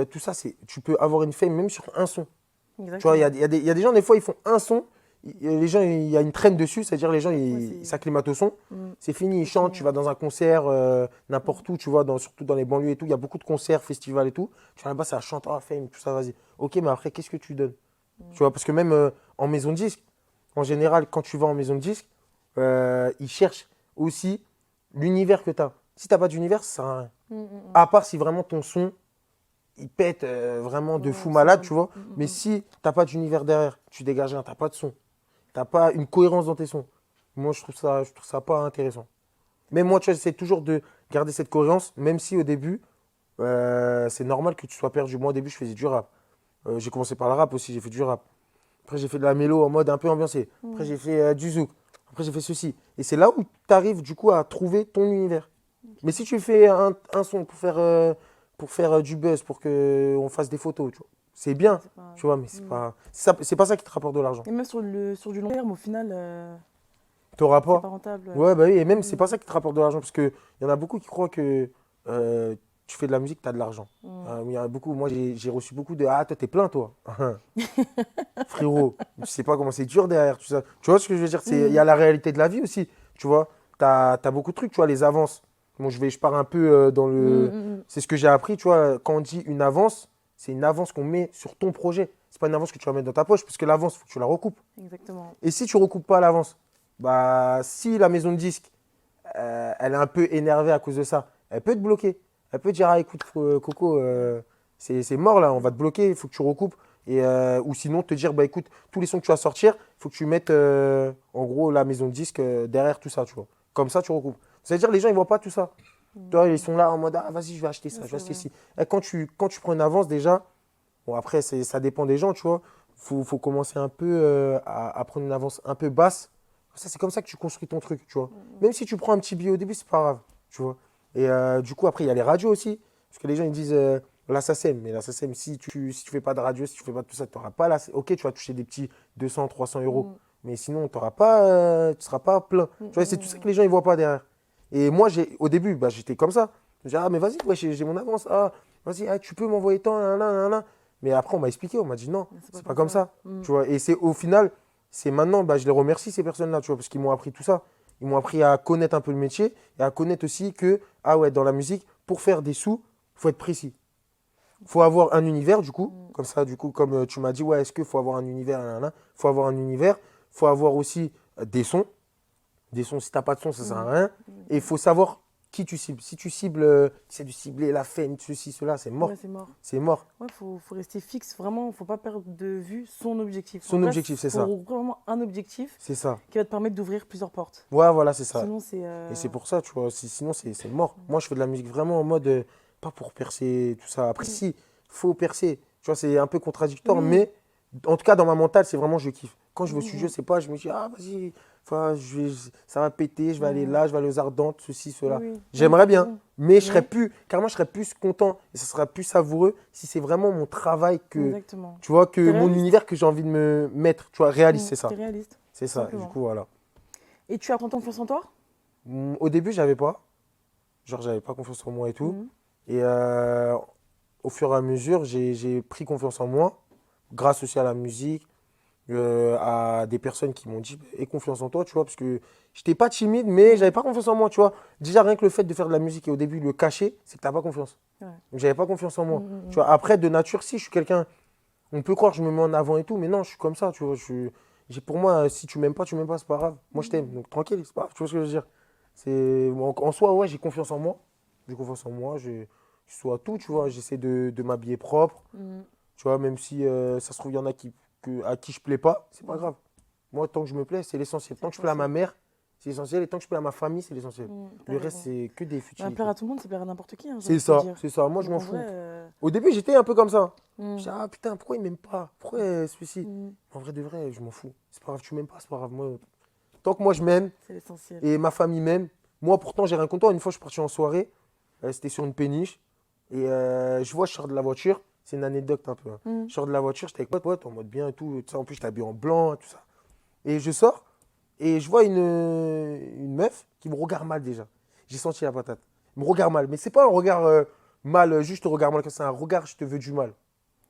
tout ça, tu peux avoir une fame même sur un son. Tu vois, Exactement. il y a des gens, des fois, ils font un son, les gens, il y a une traîne dessus, c'est-à-dire les gens, ils c'est- s'acclimatent au son. Mm. C'est fini, ils C'est chantent, fini, tu vas dans un concert, n'importe où, tu vois, surtout dans les banlieues et tout, il y a beaucoup de concerts, festivals et tout. Tu vas là-bas, ça chante, ah, fame, tout ça, vas-y. Ok, mais après, qu'est-ce que tu donnes? Tu vois, parce que même en maison de disque, en général, quand tu vas en maison de disque, ils cherchent aussi l'univers que tu as. Si tu n'as pas d'univers, ça sert à rien. Mm. À part si vraiment ton son, il pète vraiment de Ouais, fou c'est malade, vrai. tu vois. Mais si tu n'as pas d'univers derrière, tu dégages rien, tu n'as pas de son, tu n'as pas une cohérence dans tes sons, moi, je trouve ça pas intéressant. Mais moi, tu vois, j'essaie toujours de garder cette cohérence, même si au début, c'est normal que tu sois perdu. Moi, au début, je faisais du rap. J'ai commencé par le rap aussi, j'ai fait du rap. Après, j'ai fait de la mélo en mode un peu ambiancé. Après, j'ai fait du zouk. Après, j'ai fait ceci. Et c'est là où tu arrives du coup à trouver ton univers. Mais si tu fais un son pour faire du buzz, pour qu'on fasse des photos, tu vois, c'est Ouais, bien, c'est pas... tu vois, mais c'est pas ça qui te rapporte de l'argent. Et même sur du long terme, au final, T'auras c'est pas. pas rentable. Ouais, bah oui, et même, c'est pas Mm. ça qui te rapporte de l'argent. Parce qu'il y en a beaucoup qui croient que euh, tu fais de la musique, tu as de l'argent. Il y en a beaucoup, moi, j'ai reçu beaucoup de Ah, toi, t'es plein, toi. Frérot, tu sais pas comment c'est dur derrière tout ça. Tu vois ce que je veux dire? Il y Mm. a la réalité de la vie aussi. Tu vois, tu as beaucoup de trucs, tu vois, les avances. Bon, je pars un peu dans le. Mm. C'est ce que j'ai appris, tu vois, quand on dit une avance, c'est une avance qu'on met sur ton projet. C'est pas une avance que tu vas mettre dans ta poche, parce que l'avance, il faut que tu la recoupes. Exactement. Et si tu recoupes pas l'avance, bah, si la maison de disque, elle est un peu énervée à cause de ça, elle peut te bloquer. Elle peut te dire, ah, écoute, Coco, c'est mort là, on va te bloquer, il faut que tu recoupes. Ou sinon te dire, bah écoute, tous les sons que tu vas sortir, il faut que tu mettes en gros la maison de disque derrière tout ça, tu vois. Comme ça, tu recoupes. C'est-à-dire, les gens, ils voient pas tout ça. Tu vois, ils sont là en mode, ah, vas-y, je vais acheter ça, Ouais, je vais c'est acheter vrai. ci. Et quand tu prends une avance, déjà, bon, après, ça dépend des gens, tu vois. Faut commencer un peu à prendre une avance un peu basse. Ça, c'est comme ça que tu construis ton truc, tu vois. Même si tu prends un petit billet au début, c'est pas grave, tu vois. Et du coup, après, il y a les radios aussi. Parce que les gens, ils disent la SACEM. Mais la SACEM, si tu fais pas de radio, si tu fais pas tout ça, tu n'auras pas la. Ok, tu vas toucher des petits 200, 300 euros. Mais sinon, tu ne seras pas plein. Tu vois, c'est tout ça que les gens, ils voient pas derrière. Et moi, au début, bah, j'étais comme ça. Je disais, ah, mais vas-y, ouais, j'ai mon avance. Ah, vas-y, ah, tu peux m'envoyer tant, nan, nan, nan, nan. Mais après, on m'a expliqué, on m'a dit non, Mais c'est pas c'est pas comme comme ça. ça. Tu vois, et c'est au final, c'est maintenant, bah, je les remercie, ces personnes-là, tu vois, parce qu'ils m'ont appris tout ça. Ils m'ont appris à connaître un peu le métier et à connaître aussi que, ah ouais, dans la musique, pour faire des sous, faut être précis. Faut avoir un univers, du coup, comme ça, du coup, comme tu m'as dit, ouais, est-ce qu'il faut avoir un univers, nan, nan, nan. Faut avoir un univers, faut avoir aussi des sons. Des sons, si t'as pas de son, ça sert à rien. Et il faut savoir qui tu cibles. Si tu cibles, c'est du cibler la fame, ceci, cela, c'est mort. Ouais, c'est mort. C'est mort. Ouais, faut rester fixe, vraiment, faut pas perdre de vue son objectif. En Son vrai, objectif, c'est ça. faut vraiment un objectif C'est ça. qui va te permettre d'ouvrir plusieurs portes. Ouais, voilà, c'est ça. Sinon, c'est. Et c'est pour ça, tu vois, sinon c'est mort. Moi, je fais de la musique vraiment en mode, pas pour percer, tout ça. Après, si, faut percer. Tu vois, c'est un peu contradictoire, Oui. mais en tout cas, dans ma mentale, c'est vraiment je kiffe. Quand je vais au Mhm. studio, c'est pas, je me dis, ah, vas-y, enfin, ça va péter, je vais aller là, je vais aller aux Ardentes, ceci, cela. Oui, oui. J'aimerais Non, t'as bien, raison. mais carrément, je serais plus content et ça serait plus savoureux si c'est vraiment mon travail Exactement. tu vois, que T'es mon réaliste. univers que j'ai envie de me mettre, tu vois, réaliste, c'est ça. T'es réaliste. C'est ça, et du simplement. coup, voilà. Et tu as confiance en toi? Au début, j'avais pas. Genre, j'avais pas confiance en moi et tout. Mhm. Et au fur et à mesure, j'ai pris confiance en moi, grâce aussi à la musique, à des personnes qui m'ont dit, aie confiance en toi, tu vois, parce que j'étais pas timide, mais j'avais pas confiance en moi, tu vois. Déjà, rien que le fait de faire de la musique et au début le cacher, c'est que t'as pas confiance. Ouais. Donc, j'avais pas confiance en moi. Mhm. Tu vois, après, de nature, si, je suis quelqu'un, on peut croire que je me mets en avant et tout, mais non, je suis comme ça, tu vois. Pour moi, si tu m'aimes pas, c'est pas grave. Moi, je t'aime, donc tranquille, c'est pas grave, tu vois ce que je veux dire. En soi, ouais, j'ai confiance en moi. J'ai confiance en moi, je suis à tout, tu vois. J'essaie de m'habiller propre, Mhm. tu vois, même si ça se trouve, il y en a à qui je plais pas, c'est pas grave. Moi, tant que je me plais, c'est l'essentiel. Tant que je plais à ma mère, c'est l'essentiel. Et tant que je plais à ma famille, c'est l'essentiel. T'as Le reste, raison. c'est que des Bah, futilités. plaire à tout le monde, c'est plaire à n'importe qui, hein, j'ai C'est envie de te ça, dire. c'est ça. Moi, je Donc, m'en en fous. vrai, Au début, j'étais un peu comme ça. mhm. Je dis, ah putain, pourquoi il m'aime pas? Pourquoi celui-ci? Mhm. En vrai de vrai, je m'en fous. C'est pas grave, tu m'aimes pas, c'est pas grave. Moi, tant que moi, je m'aime C'est l'essentiel. et ma famille m'aime. Moi, pourtant, j'ai rien contre toi. Une fois, je suis parti en soirée. C'était sur une péniche. Et je sors de la voiture. C'est une anecdote un peu, hein. Mhm. Je sors de la voiture, j'étais avec mon pote en mode bien et tout. Tu sais, en plus, j'étais habillé en blanc, tout ça. Et je sors et je vois une meuf qui me regarde mal déjà. J'ai senti la patate. Elle me regarde mal. Mais c'est pas un regard mal, juste un regard mal, c'est un regard, je te veux du mal.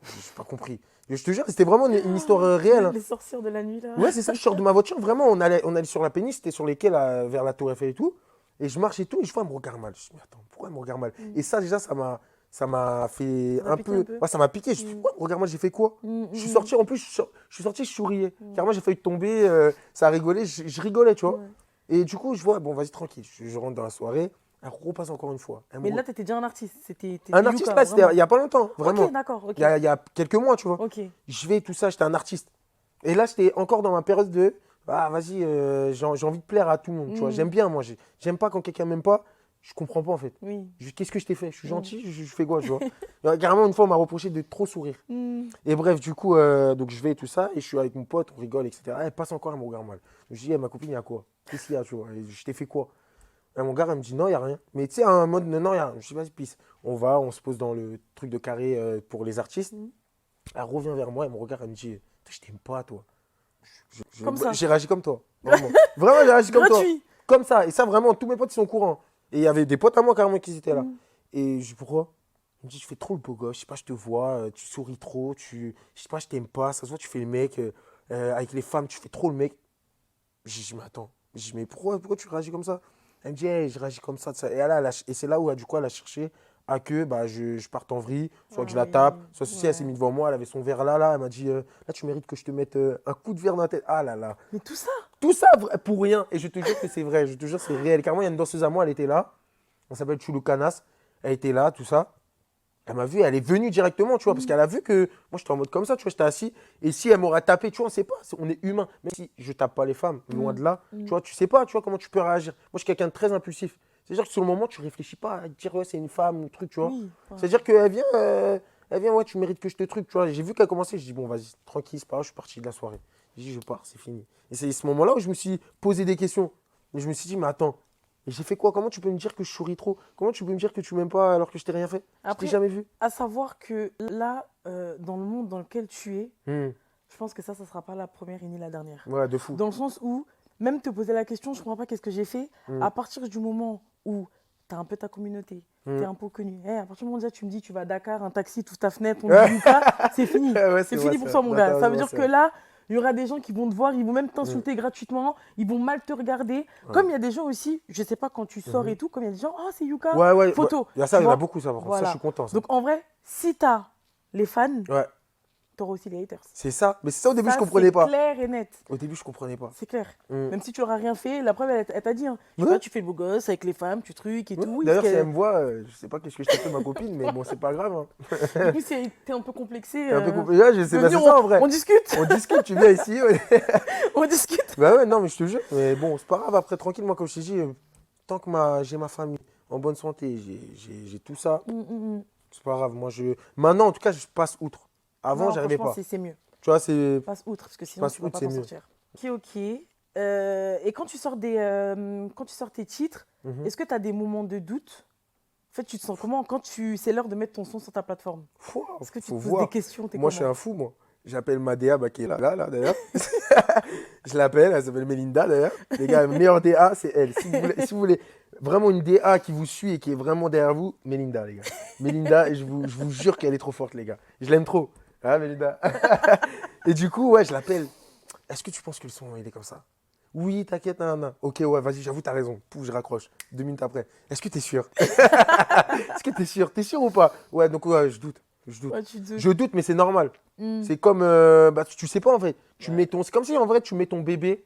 Je n'ai pas compris. Je te jure, c'était vraiment une histoire réelle, hein. Les sorcières de la nuit, là. Ouais, c'est ça, je sors de ma voiture, vraiment, on allait sur la péniche, c'était sur les quais, là, vers la Tour Eiffel et tout. Et je marche et tout, et je vois, elle me regarde mal. Je me dis, mais attends, pourquoi elle me regarde mal? Et ça, déjà, ça m'a fait Ça t'a un piqué peu. un peu. Ouais, ça m'a piqué. Je me suis dit, pourquoi elle me regarde mal? J'ai fait quoi? Je suis sorti, en plus, je suis sorti, je souriais. Carrément, j'ai failli tomber, ça a rigolé, je rigolais, tu vois. Ouais. Et du coup, je vois, bon, vas-y, tranquille, je rentre dans la soirée. Elle repasse encore une fois. Mais là, tu étais déjà un artiste. T'étais Un artiste, Yuka, là, c'était vraiment. il n'y a pas longtemps, vraiment. Ok, d'accord. Ok. Il y a quelques mois, tu vois. Ok. Je vais, tout ça, j'étais un artiste. Et là, j'étais encore dans ma période de ah, vas-y, j'ai envie de plaire à tout le monde. Tu vois, j'aime bien, moi. J'aime pas quand quelqu'un m'aime pas. Je comprends pas, en fait. Oui. Qu'est-ce que je t'ai fait? Je suis gentil, je fais quoi, tu vois? Carrément, une fois, on m'a reproché de trop sourire. Et bref, du coup, donc je vais et tout ça. Et je suis avec mon pote, on rigole, etc. Elle passe encore, elle me regarde mal. Je dis, ma copine, il y a quoi? Qu'est-ce qu'il y a, tu vois? Et je t'ai fait quoi? Et mon gars, elle me dit, non, il n'y a rien. Mais tu sais, un mode, non, il n'y a rien. Je dis, vas-y, pisse. On se pose dans le truc de carré pour les artistes. Elle revient vers moi, elle me regarde, elle me dit, je t'aime pas, toi. Comme ça. J'ai réagi comme toi. Vraiment, vraiment j'ai réagi comme toi. Gratuit. Comme ça. Et ça, vraiment, tous mes potes, ils sont au courant. Et il y avait des potes à moi, carrément, qui étaient là. Et je dis, pourquoi? Il me dit, tu fais trop le beau gosse. Je sais pas, je te vois, tu souris trop. Je sais pas, je t'aime pas. Ça se voit, tu fais le mec. Avec les femmes, tu fais trop le mec. J'ai dit, mais attends. J'ai dit, mais pourquoi tu réagis comme ça? Elle me dit, hey, je réagis comme ça. De ça. Et, et c'est là où, du coup, elle a cherché à que bah, je parte en vrille, soit que je la tape, soit si elle s'est mise devant moi, elle avait son verre là, elle m'a dit, là, tu mérites que je te mette un coup de verre dans la tête. Ah là là. Mais tout ça. Tout ça pour rien. Et je te jure que c'est vrai, je te jure que c'est réel. Carrément, il y a une danseuse à moi, elle était là. Elle s'appelle Chulu Canas. Elle était là, tout ça. Elle m'a vu, elle est venue directement, tu vois, parce qu'elle a vu que moi, j'étais en mode comme ça, tu vois, j'étais assis. Et si elle m'aurait tapé, tu vois, on sait pas, on est humain. Même si je tape pas les femmes, loin de là, tu vois, tu sais pas, tu vois, comment tu peux réagir. Moi, je suis quelqu'un de très impulsif. C'est-à-dire que sur le moment, tu réfléchis pas à dire, ouais, c'est une femme ou truc, tu vois. Oui. C'est-à-dire elle vient, ouais, tu mérites que je te truc, tu vois. J'ai vu qu'elle commençait, je dis, bon, vas-y, tranquille, c'est pas grave, je suis parti de la soirée. J'ai dit, je pars, c'est fini. Et c'est ce moment-là où je me suis posé des questions. Mais je me suis dit, mais attends, et j'ai fait quoi? Comment tu peux me dire que je souris trop? Comment tu peux me dire que tu m'aimes pas alors que je t'ai rien fait? Je Après, t'ai jamais vu. à savoir que là, dans le monde dans lequel tu es, je pense que ça sera pas la première et ni la dernière. Ouais, de fou. Dans le sens où, même te poser la question, je comprends pas qu'est-ce que j'ai fait, à partir du moment où tu as un peu ta communauté, tu es un peu connu, à partir du moment où déjà, tu me dis, tu vas à Dakar, un taxi, tu ouvres ta fenêtre, on dit Yuka, c'est fini. Ouais, C'est vrai, fini pour ça. toi, mon Non, gars. t'as Ça veut raison, dire c'est que vrai. là, il y aura des gens qui vont te voir, ils vont même t'insulter gratuitement, ils vont mal te regarder. Comme il y a des gens aussi, je sais pas, quand tu sors et tout, comme il y a des gens, oh, c'est Yuka, Ouais, photo. Il y a ça, Tu il y en a vois. beaucoup, ça, par contre. Ça, Voilà. je suis content. Ça. Donc en vrai, si tu as les fans, Ouais, tu auras aussi les haters. c'est ça. Mais c'est ça, au début, Ça, je comprenais c'est pas. clair et net. Au début, je comprenais pas. C'est clair. Mm. Même si tu n'auras rien fait, la preuve, elle t'a dit. Hein. Je sais Ouais. pas, tu fais le beau gosse avec les femmes, tu trucs et Ouais. tout. D'ailleurs, si Est-ce elle me voit, je sais pas qu'est-ce que je t'ai fait, ma copine, mais bon, c'est pas grave. Hein. que- Du coup, si t'es un peu complexé, T'es un peu compliqué. Ouais, je sais, tu peux bah, c'est venir, ça en vrai. on discute. On discute, tu viens ici. Ouais. On discute. Bah ouais, non, mais je te jure. Mais bon, c'est pas grave, après, tranquille, moi, comme je t'ai dit, tant que j'ai ma famille en bonne santé, j'ai tout ça, c'est pas grave. Maintenant, en tout cas, je passe outre. Avant, Non, j'arrivais franchement, pas. c'est mieux. Tu vois, c'est. Passe outre, parce que sinon, Passe tu vas outre, pas c'est t'en mieux. sortir. Ok. Et quand tu sors quand tu sors tes titres, est-ce que tu as des moments de doute? En fait, tu te sens comment quand c'est l'heure de mettre ton son sur ta plateforme? Est-ce que tu te Faut poses voir. des questions? T'es Moi, je suis comment? un fou, moi. J'appelle ma DA, bah, qui est là, d'ailleurs. Je l'appelle, elle s'appelle Melinda, d'ailleurs. Les gars, meilleure DA, c'est elle. Si vous voulez vraiment une DA qui vous suit et qui est vraiment derrière vous, Melinda, les gars. Melinda, et je vous jure qu'elle est trop forte, les gars. Je l'aime trop. Hein, Melinda? Et du coup, ouais, je l'appelle. Est-ce que tu penses que le son, il est comme ça? Oui, t'inquiète, nan. Ok, ouais, vas-y, j'avoue, t'as raison. Pouf, je raccroche. 2 minutes après. Est-ce que t'es sûr? Est-ce que t'es sûr? T'es sûr ou pas? Ouais, donc, ouais, je doute. Je doute. Ouais, tu te- Je doute, mais c'est normal. C'est comme. Bah, tu sais pas, en fait. C'est comme si, en vrai, tu mets ton bébé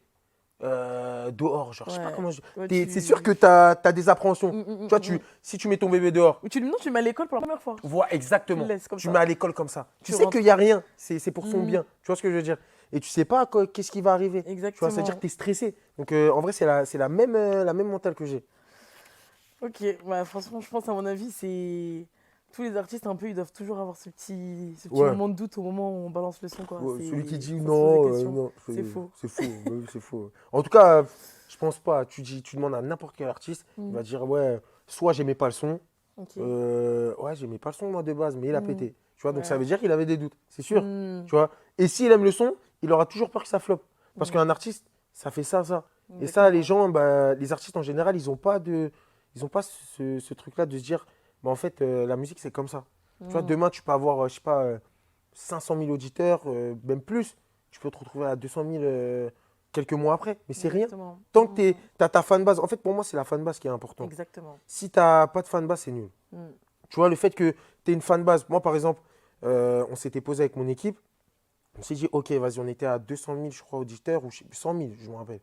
dehors. Genre, je sais pas Ouais. comment. Ouais, C'est sûr que t'as des appréhensions. Tu vois, mm. si tu mets ton bébé dehors, Ou non, tu le mets à l'école pour la première fois. vois exactement. Tu le laisses comme Tu ça. mets à l'école comme ça. Tu Tu sais rentres. qu'il n'y a rien. C'est pour son bien. Tu vois ce que je veux dire? Et tu sais pas qu'est-ce qui va arriver. Tu vois, Exactement. c'est-à-dire que tu es stressé. Donc, en vrai, c'est la même mentale que j'ai. Ok, bah, franchement, je pense à mon avis, c'est. Tous les artistes, un peu, ils doivent toujours avoir ce petit Ouais. moment de doute au moment où on balance le son. Quoi. Ouais, celui qui dit faut se non, poser des questions. non, C'est faux. C'est faux, oui, c'est faux. En tout cas, je pense pas. Tu demandes à n'importe quel artiste, il va dire ouais, soit j'aimais pas le son, Ok. ouais, j'aimais pas le son moi de base, mais il a pété. Tu vois, donc ça Ouais. veut dire qu'il avait des doutes, c'est sûr. Mm. Tu vois. Et s'il aime le son, il aura toujours peur que ça floppe. Parce qu'un artiste, ça fait ça. Et ça, les gens, bah, les artistes en général, ils ont pas ce truc-là de se dire, bah, en fait, la musique, c'est comme ça. Tu vois, demain, tu peux avoir, je sais pas, 500 000 auditeurs, même plus. Tu peux te retrouver à 200 000 quelques mois après. Mais c'est rien. Exactement. Tant que tu as ta fanbase. En fait, pour moi, c'est la fanbase qui est importante. Exactement. Si tu n'as pas de fanbase, c'est nul. Tu vois, le fait que tu aies une fanbase. Moi, par exemple, on s'était posé avec mon équipe. On s'est dit, OK, vas-y, on était à 200 000, je crois, auditeurs, ou 100 000, je me rappelle.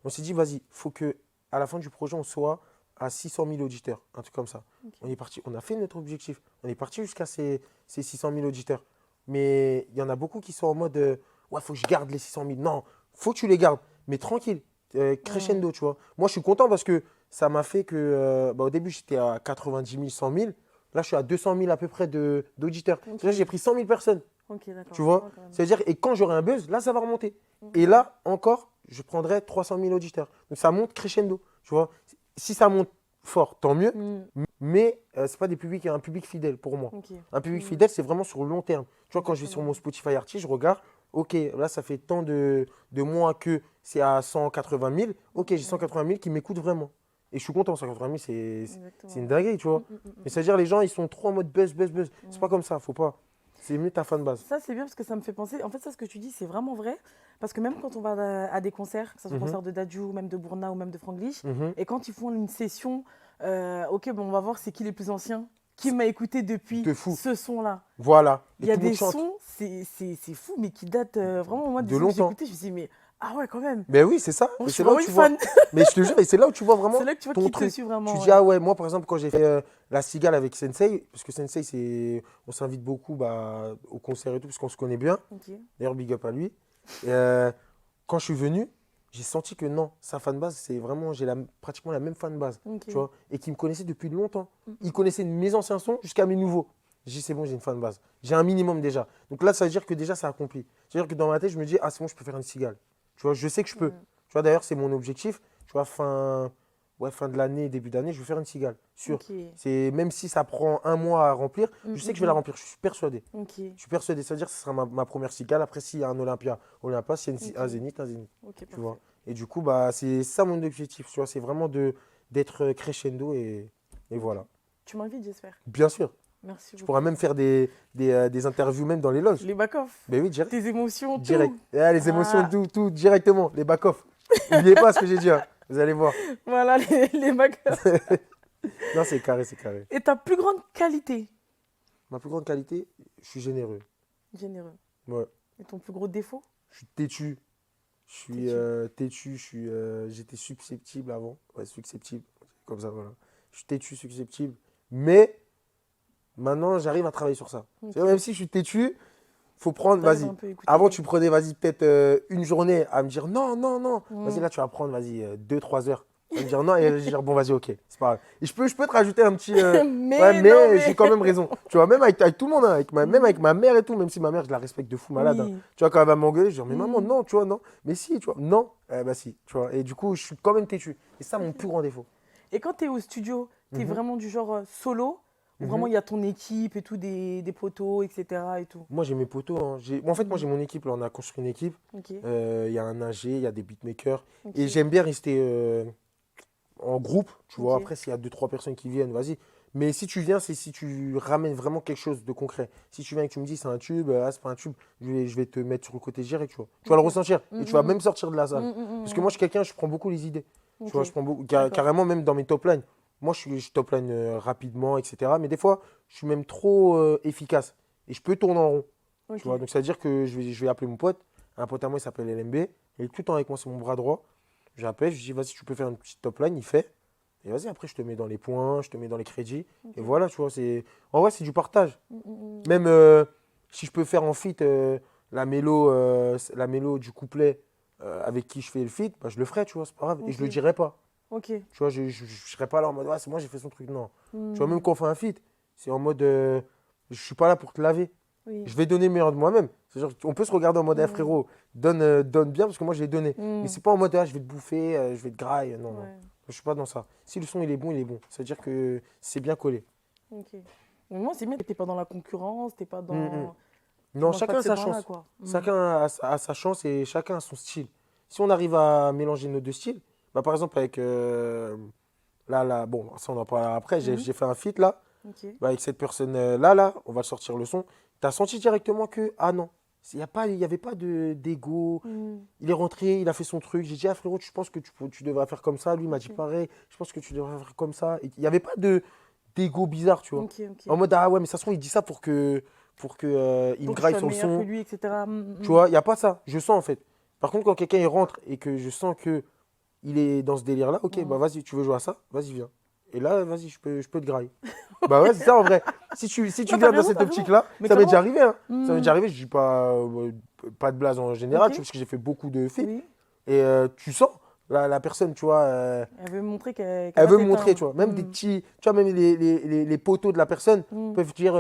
On s'est dit, vas-y, il faut que à la fin du projet, on soit à 600 000 auditeurs, un truc comme ça. Ok. On est parti, on a fait notre objectif. On est parti jusqu'à ces 600 000 auditeurs. Mais il y en a beaucoup qui sont en mode ouais, faut que je garde les 600 000. Non, faut que tu les gardes, mais tranquille, crescendo, tu vois. Moi, je suis content parce que ça m'a fait que, bah, au début, j'étais à 90 000, 100 000. Là, je suis à 200 000 à peu près d'auditeurs. Ok. C'est-à-dire, j'ai pris 100 000 personnes, Ok, d'accord. tu vois. Ouais, quand même. C'est-à-dire, et quand j'aurai un buzz, là, ça va remonter. Mhm. Et là, encore, je prendrai 300 000 auditeurs. Donc, ça monte crescendo, tu vois. Si ça monte fort, tant mieux. Mais ce n'est pas un public fidèle pour moi. Ok. Un public fidèle, c'est vraiment sur le long terme. Tu vois, quand je vais sur mon Spotify Artist, je regarde, ok, là, ça fait tant de mois que c'est à 180 000. Ok, j'ai 180 000 qui m'écoutent vraiment. Et je suis content, 180 000, c'est une dinguerie, tu vois. Mais c'est-à-dire, les gens, ils sont trop en mode buzz, buzz, buzz. C'est pas comme ça, faut pas. C'est mieux ta fanbase. Ça, c'est bien parce que ça me fait penser. En fait, ça, ce que tu dis, c'est vraiment vrai. Parce que même quand on va à des concerts, que ce soit Mhm. concert de Dadju, ou même de Bourna, ou même de Franglish, Mhm. et quand ils font une session, ok, bon, on va voir c'est qui les plus anciens, qui m'a écouté depuis De fou. ce son-là. Voilà. Il y a tout le monde des chante. sons, c'est fou, mais qui datent vraiment, moi, des De sons que j'ai longtemps. écoutés, je me suis dit, mais ah ouais, quand même. Mais oui, c'est ça. Moi, Et je suis c'est là où vraiment tu une vois. fan. Mais je te jure, et c'est là où tu vois vraiment C'est là que tu vois ton qui te truc. suit vraiment. Tu ouais. dis, ah ouais, moi par exemple, quand j'ai fait la cigale avec Sensei, parce que Sensei, on s'invite beaucoup bah, au concert et tout, parce qu'on se connaît bien. Ok. D'ailleurs, big up à lui. Et, quand je suis venu, j'ai senti que non, sa fanbase, c'est vraiment, pratiquement la même fanbase, Ok. tu vois, et qui me connaissait depuis longtemps. Mhm. Il connaissait mes anciens sons jusqu'à mes nouveaux. J'ai dit, c'est bon, j'ai une fanbase. J'ai un minimum déjà. Donc là, ça veut dire que déjà, ça accomplit. C'est-à-dire que dans ma tête, je me dis, ah, c'est bon, je peux faire une cigale. Tu vois, je sais que je peux. Ouais. Tu vois, d'ailleurs, c'est mon objectif. Tu vois, fin de l'année, début d'année, je vais faire une cigale. Sûr. Ok. Même si ça prend un mois à remplir, je sais que je vais la remplir. Je suis persuadé. Ok. Je suis persuadé. C'est-à-dire que ce sera ma première cigale. Après, s'il y a un Olympia, s'il y a un Ok. Zénith, un Zénith. Ok, Tu parfait. vois. Et du coup, bah, c'est ça mon objectif. Tu vois, c'est vraiment d'être crescendo et voilà. Tu m'invites, j'espère. Bien sûr. Merci Je beaucoup. pourrais même faire des interviews même dans les loges. Les back-off, Ben oui, direct. tes émotions, Direct. tout. Les émotions, Ah. tout, directement. Les back-off. N'oubliez pas ce que j'ai dit. Hein. Vous allez voir. Voilà, les back-off. Non, c'est carré, c'est carré. Et ta plus grande qualité? Ma plus grande qualité, je suis généreux. Généreux. Ouais. Et ton plus gros défaut? Je suis têtu. Je suis têtu. J'étais susceptible avant. Ouais, susceptible. Comme ça, voilà. Je suis têtu, susceptible. Mais maintenant, j'arrive à travailler sur ça. Ok. C'est-à-dire, même si je suis têtu, faut prendre, T'arrives vas-y. un peu à écouter. Avant, tu prenais, vas-y, peut-être une journée à me dire non, non, non. Mm. Vas-y, là, tu vas prendre, vas-y, 2-3 heures. À me dire non et je vais dire bon, vas-y, ok, c'est pas grave. Et je peux te rajouter un petit. Mais Ouais, non, mais mais- j'ai quand même raison. Tu vois, même avec tout le monde, hein, même avec ma mère et tout, même si ma mère, je la respecte de fou malade. Oui. Hein. Tu vois, quand elle va m'engueuler, je dis mais maman, Mm. non, tu vois, non. Mais si, tu vois, non. Bah si, tu vois. Et du coup, je suis quand même têtu. Et ça, mon plus grand défaut. Et quand tu es au studio, tu es Mhm. vraiment du genre solo? Ou Mhm. vraiment il y a ton équipe et tout, des poteaux, etc. et tout? Moi, j'ai mes potos. Hein. En fait, moi, j'ai mon équipe. Là, on a construit une équipe. Ok. Il y a un ingé, il y a des beatmakers. Ok. Et j'aime bien rester en groupe, tu vois. Ok. Après, s'il y a 2-3 personnes qui viennent, vas-y. Mais si tu viens, c'est si tu ramènes vraiment quelque chose de concret. Si tu viens et que tu me dis c'est un tube, c'est pas un tube, je vais te mettre sur le côté direct, tu vois. Tu vas le Ok. ressentir et tu vas même sortir de la salle. Mm, mm, mm, Parce que moi, je suis quelqu'un, je prends beaucoup les idées. Ok. Tu vois, je prends beaucoup, D'accord. carrément même dans mes top lines. Moi, je top line rapidement, etc. Mais des fois, je suis même trop efficace. Et je peux tourner en rond. Ok. Tu vois, donc ça veut dire que je vais appeler mon pote. Un pote à moi, il s'appelle LMB. Il est tout le temps avec moi, c'est mon bras droit. J'appelle, je dis, vas-y, tu peux faire une petite top line. Il fait. Et vas-y, après, je te mets dans les points, je te mets dans les crédits. Ok. Et voilà, tu vois, en vrai, c'est du partage. Mm, mm, mm. Même si je peux faire en feat la mélo du couplet avec qui je fais le feat, bah, je le ferai, tu vois, c'est pas grave. Et je Ok. le dirai pas. Ok. Tu vois, je serai pas là en mode, ouais, c'est moi, j'ai fait son truc. Non. Mm. Tu vois, même quand on fait un feat, c'est en mode, je suis pas là pour te laver. Oui. Je vais donner le meilleur de moi-même. C'est-à-dire, on peut se regarder en mode, Mm. frérot, donne bien parce que moi, je l'ai donné. Mm. Mais c'est pas en mode, je vais te bouffer, je vais te grailler. Non, non. Ouais. Je suis pas dans ça. Si le son, il est bon, il est bon. C'est-à-dire que c'est bien collé. Ok. Mais moi, c'est bien, t'es pas dans la concurrence, t'es pas dans. Mm. tu Non, manges pas chacun de a ce sa pain-là, chance. quoi. Mm. Chacun a sa chance et chacun a son style. Si on arrive à mélanger nos deux styles, bah, par exemple avec là, bon, ça on en parlera après, Mhm. j'ai fait un feat là, Ok. bah, avec cette personne là, on va sortir le son. Tu as senti directement que, ah non, il n'y avait pas d'ego. Mm. Il est rentré, il a fait son truc. J'ai dit, ah frérot, je pense que tu devrais faire comme ça. Lui il m'a dit Ok. pareil, je pense que tu devrais faire comme ça. Il n'y avait pas d'ego bizarre, tu vois. Ok, ok. En mode, ah ouais, mais ça se trouve, il dit ça pour que, il Pour me que je graille sois sur le meilleur son. que lui, etc. Mm, Tu vois, il n'y a pas ça. Je sens en fait. Par contre, quand quelqu'un il rentre et que je sens que il est dans ce délire-là, ok, Mhm. bah vas-y, tu veux jouer à ça? Vas-y, viens. Et là, vas-y, je peux te grailler. Bah ouais, c'est ça en vrai. Si tu Non, viens t'as dans raison, cette t'as raison. optique-là, Mais ça m'est déjà clairement. arrivé. Hein. Ça m'est Hmm. déjà arrivé, je dis pas de blague en général, Ok. tu vois, parce que j'ai fait beaucoup de feats. Oui. Et tu sens, la personne, tu vois, Elle veut me montrer qu'elle elle va veut me montrer, tu t'éteindre. vois. Même des petits, tu vois, même les poteaux de la personne peuvent dire,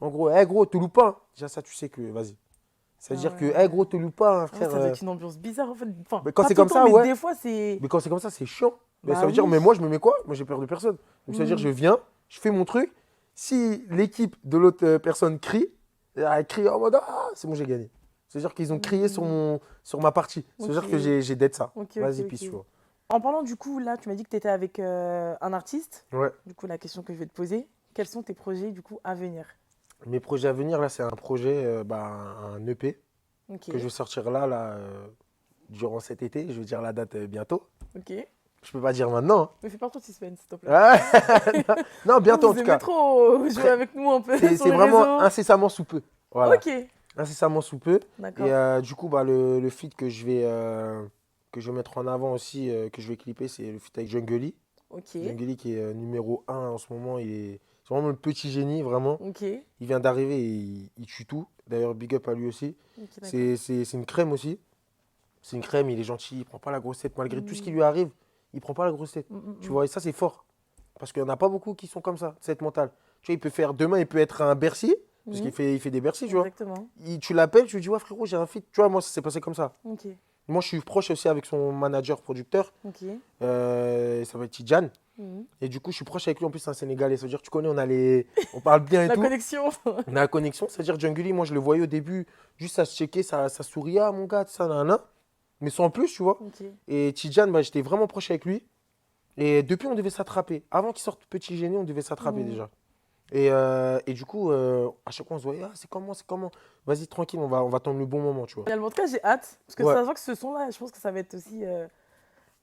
en gros, hé gros, te loupe pas. Hein. Déjà, ça, tu sais que, vas-y. Ah C'est-à-dire que, hé ouais. gros, te loupe pas, hein, En fait, frère. ça doit être une ambiance bizarre, en fait. Enfin, Mais quand pas c'est tout le comme temps, ça, mais ouais. des fois, c'est. Mais quand c'est comme ça, c'est chiant. Mais ça Bah veut dire, oui. mais moi, je me mets quoi? Moi, j'ai peur de personne. Donc, c'est-à-dire, je Hmm. viens, je fais mon truc. Si l'équipe de l'autre personne crie, elle crie en mode, ah, c'est bon, j'ai gagné. C'est-à-dire qu'ils ont crié Hmm. sur ma partie. Ok. C'est-à-dire que j'ai dead ça. Ok, ok, Vas-y, peace, tu ok. vois. En parlant du coup, là, tu m'as dit que tu étais avec un artiste. Ouais. Du coup, la question que je vais te poser, quels sont tes projets du coup à venir? Mes projets à venir, là, c'est un projet, un EP Ok, que je vais sortir là, durant cet été. Je vais dire la date bientôt. ok. Je peux pas dire maintenant. Me fais pas trop de suspense, s'il te plaît. Hein. Non, bientôt en Vous tout aimez cas. trop jouer Très- avec nous un peu C'est sur c'est les vraiment réseaux. incessamment sous peu. Voilà. Ok, Incessamment sous peu. Et d'accord. du coup, le feat que je vais mettre en avant aussi, que je vais clipper, c'est le feat avec Jungly. Ok, Jungly qui est numéro un en ce moment. C'est vraiment le petit génie, vraiment. ok, Il vient d'arriver et il tue tout. D'ailleurs, big up à lui aussi. ok, d'accord. C'est une crème aussi. C'est une crème, il est gentil, il prend pas la grosse tête. Malgré tout ce qui Mm, lui arrive, il prend pas la grosse tête. mm, mm, Tu mm. vois, et ça, c'est fort. Parce qu'il n'y en a pas beaucoup qui sont comme ça, cette mentale. Tu vois, demain, il peut être un Bercy, parce Mhm, il fait des Bercy, tu vois. exactement. Tu l'appelles, tu lui dis, ouais, frérot, j'ai un feat. Tu vois, moi, ça s'est passé comme ça. Ok, Moi, je suis proche aussi avec son manager producteur. ok. Ça va être Tidjane. Mhm. Et du coup, je suis proche avec lui. En plus, c'est un Sénégalais. Ça veut dire, tu connais, on parle bien et La tout. connexion. On a la connexion. C'est-à-dire, Jungly, moi, je le voyais au début, juste à se checker, ça sourit, ah, mon gars, ça, nan, nan. Mais sans plus, tu vois. Ok, Et Tidjane, j'étais vraiment proche avec lui. Et depuis, on devait s'attraper. Avant qu'il sorte Petit Génie, on devait s'attraper mhm, déjà. Et du coup, à chaque fois, on se voyait, ah, c'est comment, c'est comment. Vas-y, tranquille, on va attendre le bon moment, tu vois. en tout cas, j'ai hâte. Parce que Ouais, ça se voit que ce son-là, je pense que ça va être aussi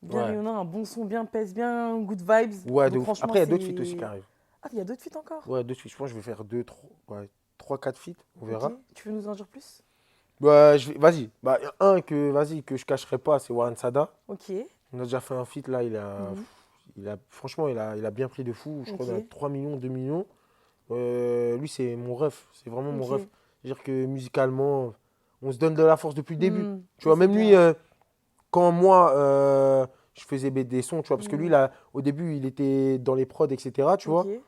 bien ouais, rayonnant, un bon son, bien pèse, bien good vibes. ouais, de Donc ouf. franchement, Après, il y a d'autres feats aussi qui c'est. arrivent. Ah, il y a d'autres feats encore? Ouais, d'autres feats. Je pense que je vais faire trois, quatre feats, on Ok, verra. tu veux nous en dire plus? Vas-y. Bah, y a un que je cacherai pas, c'est Warren Sada. Ok, On a déjà fait un feat là, mhm, franchement, il a bien pris de fou. Je crois ok, qu'on a 3 millions, 2 millions. Lui, c'est mon ref, c'est vraiment mon ref. ok. C'est-à-dire que musicalement, on se donne de la force depuis le début. Tu Ça, vois, c'est même lui, bien. quand moi, je faisais des sons, tu vois, parce que lui, Mhm, là, au début, il était dans les prods, etc., tu vois. ok.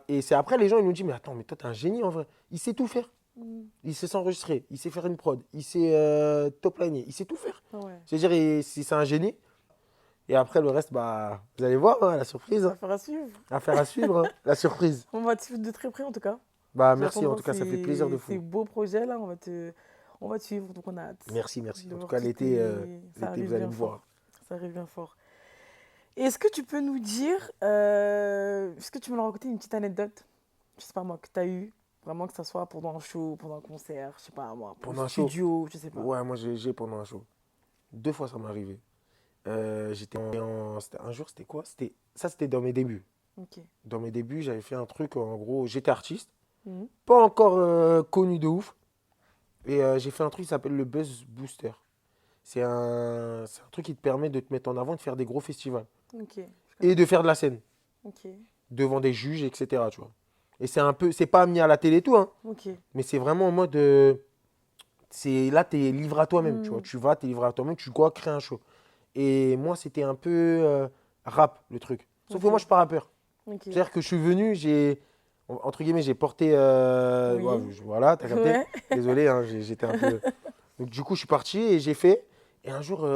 Et c'est après, les gens, ils nous disent, mais attends, mais toi, t'es un génie en vrai. Il sait tout faire. Mhm, Il sait s'enregistrer, il sait faire une prod, il sait top liner, il sait tout faire. ah ouais. C'est-à-dire, si c'est un génie. Et après, le reste, bah, vous allez voir, hein, la surprise. Hein. Affaire à suivre. Affaire à suivre, hein, la surprise. On va te suivre de très près en tout cas. Bah, J'attends merci, de en voir tout cas, ça fait plaisir de ces fou. beaux projets là. On va te suivre, donc on a hâte Merci, merci. de En tout voir cas, tout ça l'été, arrive vous allez bien me fort. voir. Ça arrive bien fort. Est-ce que tu peux nous dire, est-ce que tu me raconter une petite anecdote, je sais pas moi, que tu as eu, vraiment que ça soit pendant un show, pendant un concert, je sais pas moi, au Pendant un show, studio, je sais pas. ouais, moi, j'ai pendant un show. 2 fois, ça m'est arrivé. C'était un jour, c'était quoi? C'était dans mes débuts. Ok. Dans mes débuts, j'avais fait un truc, en gros, j'étais artiste, Mhm. pas encore connu de ouf. Et j'ai fait un truc qui s'appelle le Buzz Booster. C'est un truc qui te permet de te mettre en avant et de faire des gros festivals. Ok. Je Et connais de pas. faire de la scène, Ok. devant des juges, etc. Tu vois. Et c'est pas mis à la télé et tout, hein, Ok. mais c'est vraiment en mode, là, t'es livré à toi-même, tu vois. Mhm. Tu vas, t'es livré à toi-même, tu dois créer un show. Et moi, c'était un peu rap, le truc. Sauf que Ok. moi, je suis pas rappeur. Ok. C'est-à-dire que je suis venu, entre guillemets, j'ai porté, ouais, Oui. voilà, t'as capté. Ouais. Désolé, hein, j'étais un peu. Donc, du coup, je suis parti et j'ai fait. Et un jour,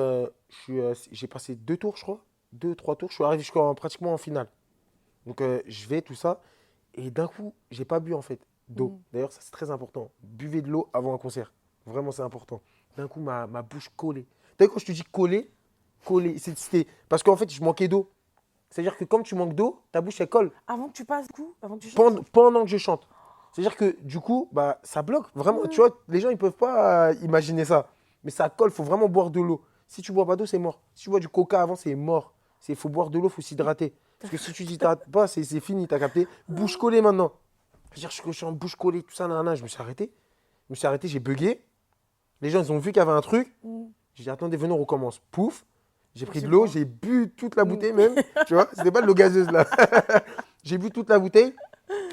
j'ai passé 2 tours, je crois. 2, 3 tours. Je suis arrivé pratiquement en finale. Donc, je vais, tout ça. Et d'un coup, j'ai pas bu en fait d'eau. Mhm. D'ailleurs, ça c'est très important. Buvez de l'eau avant un concert. Vraiment, c'est important. D'un coup, ma bouche collée. T'as vu quand je te dis collée, collée, parce qu'en fait, je manquais d'eau. C'est-à-dire que comme tu manques d'eau, ta bouche elle colle Avant que tu passes, du coup, avant que tu chantes. pendant que je chante. C'est-à-dire que du coup, bah, ça bloque. Vraiment, tu Mhm. vois, les gens ils peuvent pas imaginer ça. Mais ça colle, faut vraiment boire de l'eau. Si tu bois pas d'eau, c'est mort. Si tu bois du coca avant, c'est mort. Faut boire de l'eau, faut s'hydrater. Parce que si tu t'hydrates pas, c'est fini, t'as capté. Bouche collée maintenant. C'est-à-dire que je suis en bouche collée, tout ça, nanana, je me suis arrêté. Je me suis arrêté, j'ai bugué. Les gens, ils ont vu qu'il y avait un truc. Mhm. J'ai dit, attendez, venez, on recommence. Pouf. J'ai pris C'est de l'eau, quoi? j'ai bu toute la bouteille même. Tu vois, c'était pas de l'eau gazeuse là. J'ai bu toute la bouteille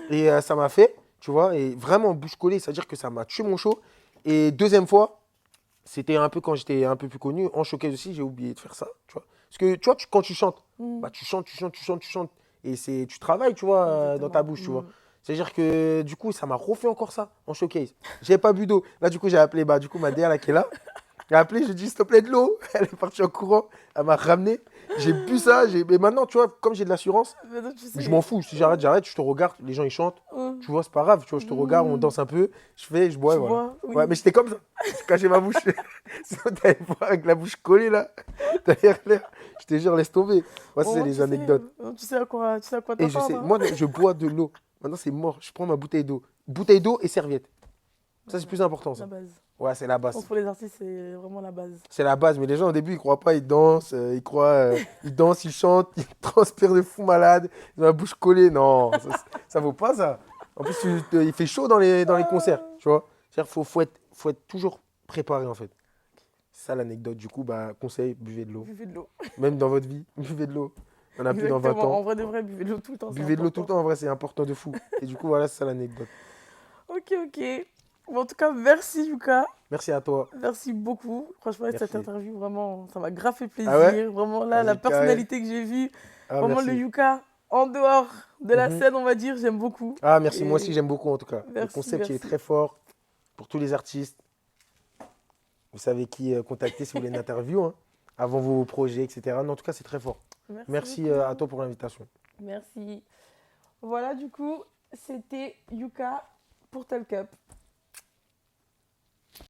et ça m'a fait, tu vois, et vraiment bouche collée, c'est-à-dire que ça m'a tué mon show. Et deuxième fois, c'était un peu quand j'étais un peu plus connu, en showcase aussi, j'ai oublié de faire ça, tu vois. Parce que tu vois, quand tu chantes, bah tu chantes, tu chantes, tu chantes, tu chantes. Et tu travailles, tu vois, dans ta Exactement. bouche, tu vois. C'est-à-dire que du coup, ça m'a refait encore ça en showcase. J'avais pas bu d'eau. Là, du coup, j'ai appelé, bah, du coup, ma DA là qui est là. J'ai appelé, j'ai dit, s'il te plaît, de l'eau. Elle est partie en courant, elle m'a ramené. J'ai bu ça. Mais maintenant, tu vois, comme j'ai de l'assurance, Maintenant, tu je m'en sais. fous. Si j'arrête, j'arrête. Je te regarde, les gens ils chantent. Hum, Tu vois, c'est pas grave. Tu vois, je te regarde, on hum, danse un peu. Je fais, je bois, et Tu voilà. vois, Ouais, oui. mais j'étais comme ça. Je cachais ma bouche. Sinon, t'allais voir avec la bouche collée là. Derrière l'air. Je te jure, laisse tomber. Moi, ça, Au c'est moins, les anecdotes. tu sais à quoi Et je t'attendre. sais, Hein. moi, je bois de l'eau. Maintenant, c'est mort. Je prends ma bouteille d'eau. Bouteille d'eau et serviette. Ça, c'est Voilà, plus important, la ça. base. Ouais, c'est la Je pense base. que pour les artistes, c'est vraiment la base. C'est la base. Mais les gens, au début, ils croient pas. Ils dansent. Ils croient. Ils dansent, ils chantent. Ils transpirent de fou malade. Ils ont la bouche collée. Non, ça vaut pas ça. En plus, il fait chaud dans les concerts. Ah, Tu vois? C'est-à-dire faut être toujours préparé, en fait. C'est ça l'anecdote. Du coup, bah, conseil, buvez de l'eau. buvez de l'eau. Même dans votre vie, buvez de l'eau. On a plus dans 20 Exactement. ans. En vrai de vrai, buvez de l'eau tout le temps, c'est Buvez de l'eau tout le important. temps, en vrai, c'est important de fou. Et du coup, voilà, c'est ça l'anecdote. Ok, ok. Bon, en tout cas, merci Yuka. Merci à toi. Merci beaucoup. Franchement, cette Merci. interview, vraiment, ça m'a grave fait Ah ouais? plaisir. Vraiment, là, la Vas-y, carré. personnalité que j'ai vue, Ah, vraiment le merci. Yuka en dehors de la Mhm. scène, on va dire, j'aime beaucoup. Ah, merci. Moi aussi, Et j'aime beaucoup, en tout cas. Le merci, concept, il est merci. très fort pour tous les artistes. Vous savez qui contacter si vous voulez une interview, hein, avant vos projets, etc. Non, en tout cas, c'est très fort. Merci Merci à beaucoup. toi pour l'invitation. Merci. Voilà, du coup, c'était Yuka pour Talk Up.